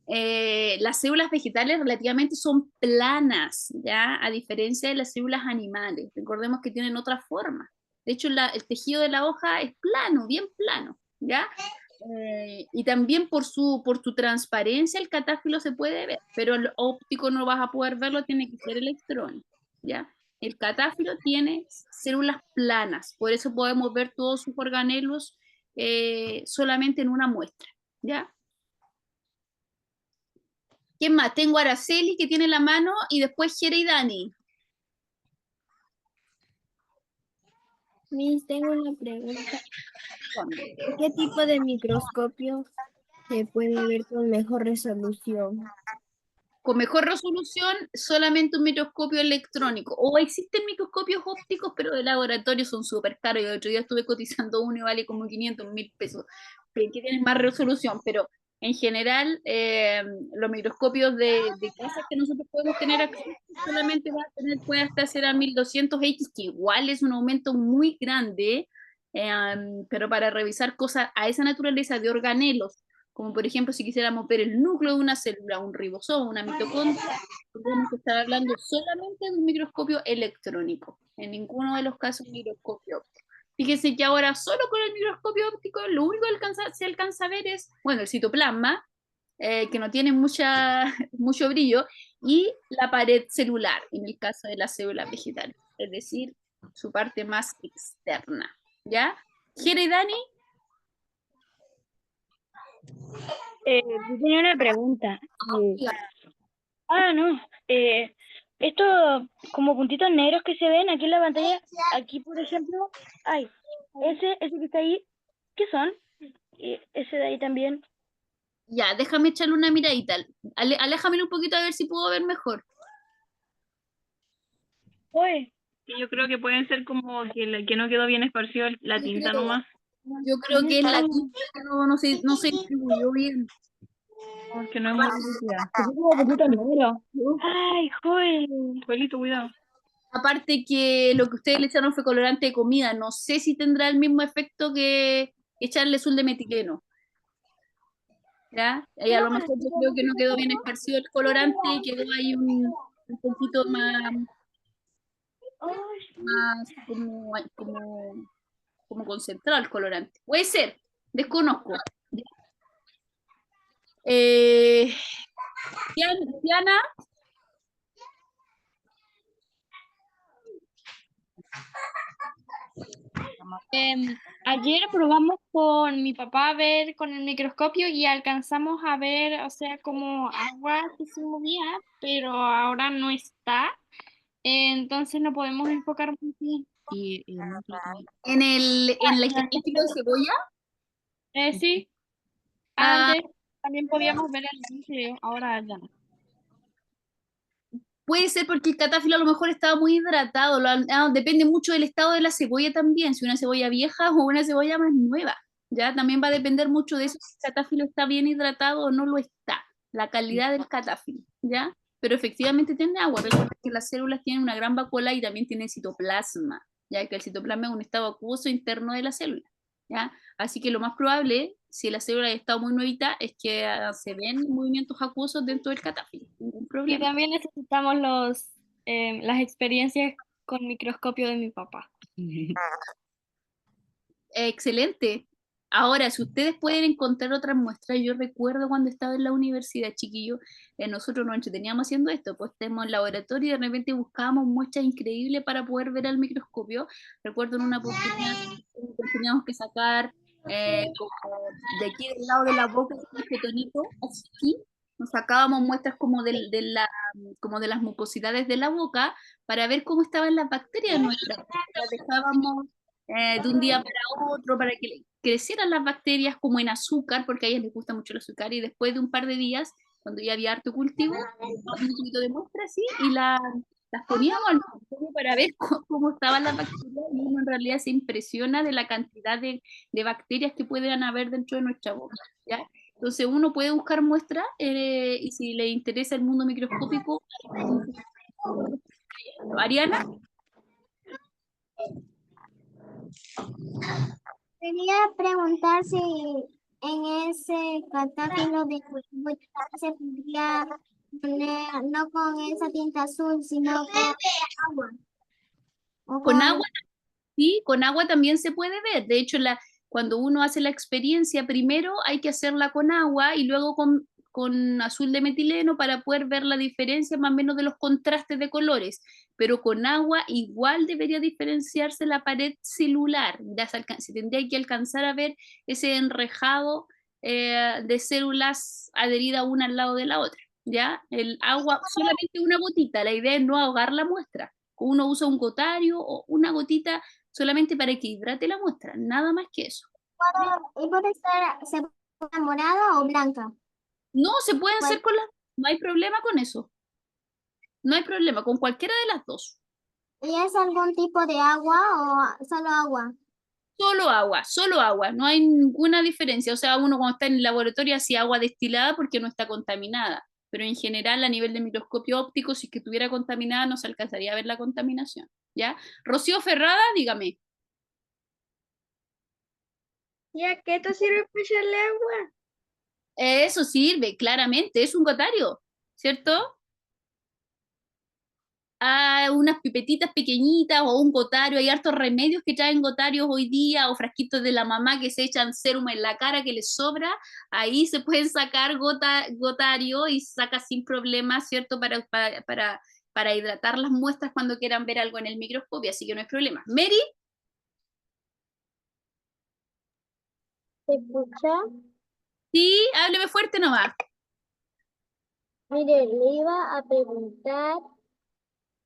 Las células vegetales relativamente son planas, ¿ya? A diferencia de las células animales. Recordemos que tienen otra forma. De hecho, el tejido de la hoja es plano, bien plano, ¿ya? Y también por su transparencia el catáfilo se puede ver, pero el óptico no vas a poder verlo, tiene que ser electrónico, ¿ya? El catáfilo tiene células planas, por eso podemos ver todos sus organelos solamente en una muestra, ¿Ya? ¿Quién más? Tengo a Araceli, que tiene la mano, y después Jere y Dani. Miss, tengo una pregunta. ¿Qué tipo de microscopio se puede ver con mejor resolución? Con mejor resolución, solamente un microscopio electrónico. O existen microscopios ópticos, pero de laboratorio son súper caros. Yo el otro día estuve cotizando uno y vale como 500.000 pesos. Que tienen más resolución, pero en general, los microscopios de casa que nosotros podemos tener acá, solamente puede hasta ser a 1200X, que igual es un aumento muy grande, pero para revisar cosas a esa naturaleza de organelos, como por ejemplo si quisiéramos ver el núcleo de una célula, un ribosoma, una mitocondria, tendríamos que estar hablando solamente de un microscopio electrónico, en ninguno de los casos un microscopio óptico. Fíjense que ahora solo con el microscopio óptico lo único que se alcanza a ver es, bueno, el citoplasma, que no tiene mucho brillo, y la pared celular, en el caso de las células vegetales, es decir, su parte más externa. ¿Ya? Jere y Dani. Yo tenía una pregunta. No. Estos como puntitos negros que se ven aquí en la pantalla, aquí por ejemplo, ese que está ahí, ¿qué son? Y ese de ahí también. Ya, déjame echarle una miradita. Aléjame un poquito a ver si puedo ver mejor. Yo creo que pueden ser como que no quedó bien esparcido la tinta nomás. Yo creo que es la tinta que no se distribuyó bien. Que no es muy nítida. Ay, joder. Juelito, cuidado. Aparte que lo que ustedes le echaron fue colorante de comida. No sé si tendrá el mismo efecto que echarle azul de metileno. ¿Ya? Y a lo mejor yo creo que no quedó bien esparcido el colorante y quedó ahí un poquito más como concentrado el colorante. Puede ser, desconozco. Diana. Ayer probamos con mi papá a ver con el microscopio y alcanzamos a ver, o sea, como agua que se movía, pero ahora no está. Entonces no podemos enfocar muy bien. ¿En el capítulo de cebolla? Sí. Antes también podíamos ver el anuncio, ahora ya no. Puede ser porque el catáfilo a lo mejor estaba muy hidratado. Depende mucho del estado de la cebolla también. Si una cebolla vieja o una cebolla más nueva. Ya también va a depender mucho de eso, si el catáfilo está bien hidratado o no lo está. La calidad del catáfilo. ¿Ya? Pero efectivamente tiene agua. Recuerda que las células tienen una gran vacuola y también tienen citoplasma. Ya que el citoplasma es un estado acuoso interno de la célula. ¿Ya? Así que lo más probable, si la célula ha estado muy nuevita, es que se ven movimientos acuosos dentro del catáfilo. Ningún problema. Y también necesitamos las experiencias con microscopio de mi papá. Excelente. Ahora, si ustedes pueden encontrar otras muestras, yo recuerdo cuando estaba en la universidad, chiquillo, nosotros nos entreteníamos haciendo esto, pues tenemos el laboratorio y de repente buscábamos muestras increíbles para poder ver al microscopio. Recuerdo en una oportunidad que teníamos que sacar como de aquí del lado de la boca, este tonito, así, nos sacábamos muestras como como de las mucosidades de la boca para ver cómo estaban las bacterias nuestras. Las dejábamos de un día para otro para que crecieran las bacterias como en azúcar, porque a ellas les gusta mucho el azúcar, y después de un par de días, cuando ya había harto cultivo, un poquito de muestra así, y las poníamos al microscopio para ver cómo estaban las bacterias, y uno en realidad se impresiona de la cantidad de bacterias que pueden haber dentro de nuestra boca, ¿ya? Entonces uno puede buscar muestras, y si le interesa el mundo microscópico, Ariana. Quería preguntar si en ese catáfilo de se podría poner, no con esa tinta azul, sino con agua. Con agua, sí, con agua también se puede ver. De hecho, cuando uno hace la experiencia, primero hay que hacerla con agua y luego con azul de metileno para poder ver la diferencia más o menos de los contrastes de colores. Pero con agua igual debería diferenciarse la pared celular. Se tendría que alcanzar a ver ese enrejado de células adheridas una al lado de la otra, ¿ya? El agua, solamente una gotita, la idea es no ahogar la muestra. Uno usa un gotario o una gotita solamente para que hidrate la muestra, nada más que eso. ¿Y puede ser morada o blanca? No, se pueden ¿Cuál? hacer con las, no hay problema con eso. No hay problema, con cualquiera de las dos. ¿Y es algún tipo de agua o solo agua? Solo agua, no hay ninguna diferencia. O sea, uno cuando está en el laboratorio hacía agua destilada porque no está contaminada, pero en general a nivel de microscopio óptico, si es que estuviera contaminada no se alcanzaría a ver la contaminación, ¿ya? Rocío Ferrada, dígame. ¿Ya qué esto sirve para echarle agua? Eso sirve, claramente, es un gotario, ¿cierto? Unas pipetitas pequeñitas o un gotario, hay hartos remedios que traen gotarios hoy día, o frasquitos de la mamá que se echan serum en la cara que les sobra, ahí se pueden sacar gotario y saca sin problema, ¿cierto? Para hidratar las muestras cuando quieran ver algo en el microscopio, así que no hay problema. Mary, ¿Se escucha? sí, hábleme fuerte nomás. Mire, le iba a preguntar,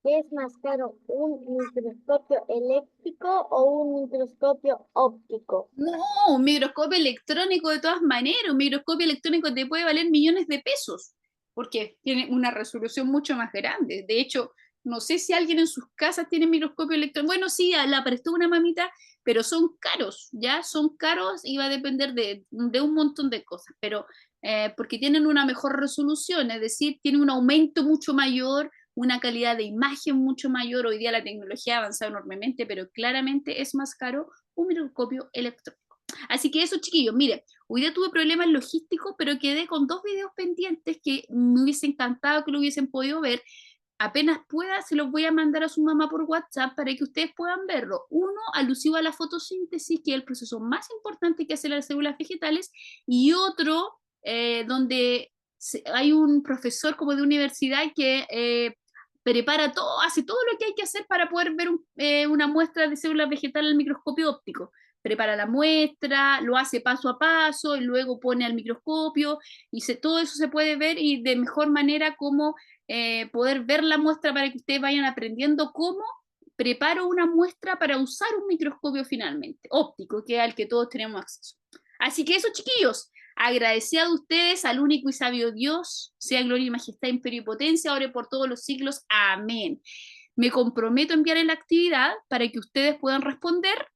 ¿qué es más caro, un microscopio eléctrico o un microscopio óptico? No, un microscopio electrónico de todas maneras, un microscopio electrónico te puede valer millones de pesos, porque tiene una resolución mucho más grande. De hecho, no sé si alguien en sus casas tiene microscopio electrónico. Bueno, sí, la prestó una mamita, pero son caros, ¿ya? Son caros y va a depender de un montón de cosas, pero porque tienen una mejor resolución, es decir, tiene un aumento mucho mayor, una calidad de imagen mucho mayor. Hoy día la tecnología ha avanzado enormemente, pero claramente es más caro un microscopio electrónico. Así que eso, chiquillos, mire, hoy día tuve problemas logísticos, pero quedé con 2 videos pendientes que me hubiese encantado que lo hubiesen podido ver. Apenas pueda, se los voy a mandar a su mamá por WhatsApp para que ustedes puedan verlo. Uno, alusivo a la fotosíntesis, que es el proceso más importante que hacen las células vegetales, y otro, donde hay un profesor como de universidad que prepara todo, hace todo lo que hay que hacer para poder ver una muestra de células vegetales al microscopio óptico. Prepara la muestra, lo hace paso a paso y luego pone al microscopio y todo eso se puede ver y de mejor manera cómo poder ver la muestra para que ustedes vayan aprendiendo cómo preparo una muestra para usar un microscopio finalmente, óptico, que es al que todos tenemos acceso. Así que eso, chiquillos, agradecida de ustedes al único y sabio Dios, sea gloria y majestad, imperio y potencia, ahora por todos los siglos. Amén. Me comprometo a enviarles la actividad para que ustedes puedan responder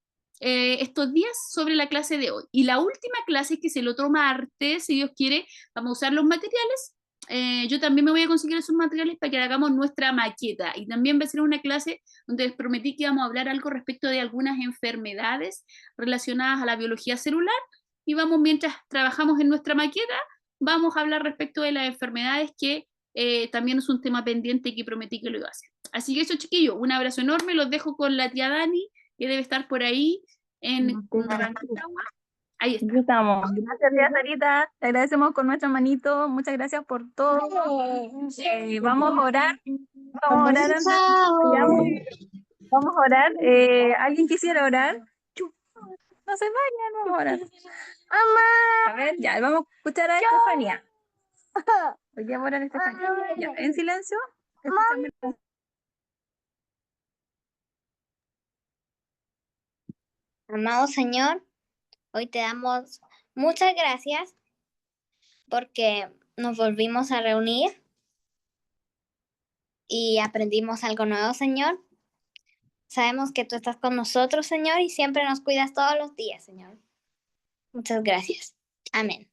estos días sobre la clase de hoy. Y la última clase, que es el otro martes, si Dios quiere, vamos a usar los materiales. Yo también me voy a conseguir esos materiales para que hagamos nuestra maqueta. Y también va a ser una clase donde les prometí que íbamos a hablar algo respecto de algunas enfermedades relacionadas a la biología celular. Y vamos, mientras trabajamos en nuestra maqueta, vamos a hablar respecto de las enfermedades, que también es un tema pendiente que prometí que lo iba a hacer. Así que eso, chiquillos, un abrazo enorme, los dejo con la tía Dani, que debe estar por ahí en Rancagua. Ahí está. Aquí estamos. Gracias, tía Sarita. Te agradecemos con nuestra manito. Muchas gracias por todo. Vamos a orar. Vamos a orar antes de que vayamos. Vamos a orar. ¿Alguien quisiera orar? No se vayan, vamos a orar. A ver, ya, vamos a escuchar a Estefanía. Hoy ya voy a orar a Estefanía. Ya, en silencio. Escuchamos. Amado Señor, hoy te damos muchas gracias porque nos volvimos a reunir y aprendimos algo nuevo, Señor. Sabemos que tú estás con nosotros, Señor, y siempre nos cuidas todos los días, Señor. Muchas gracias. Amén.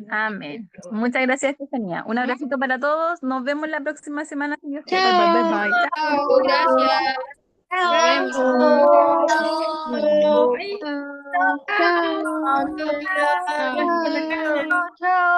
Amén. Muchas gracias, Estefanía. Un abracito para todos. Nos vemos la próxima semana. Bye, bye, bye. Chao, gracias. Nos vemos. Chao.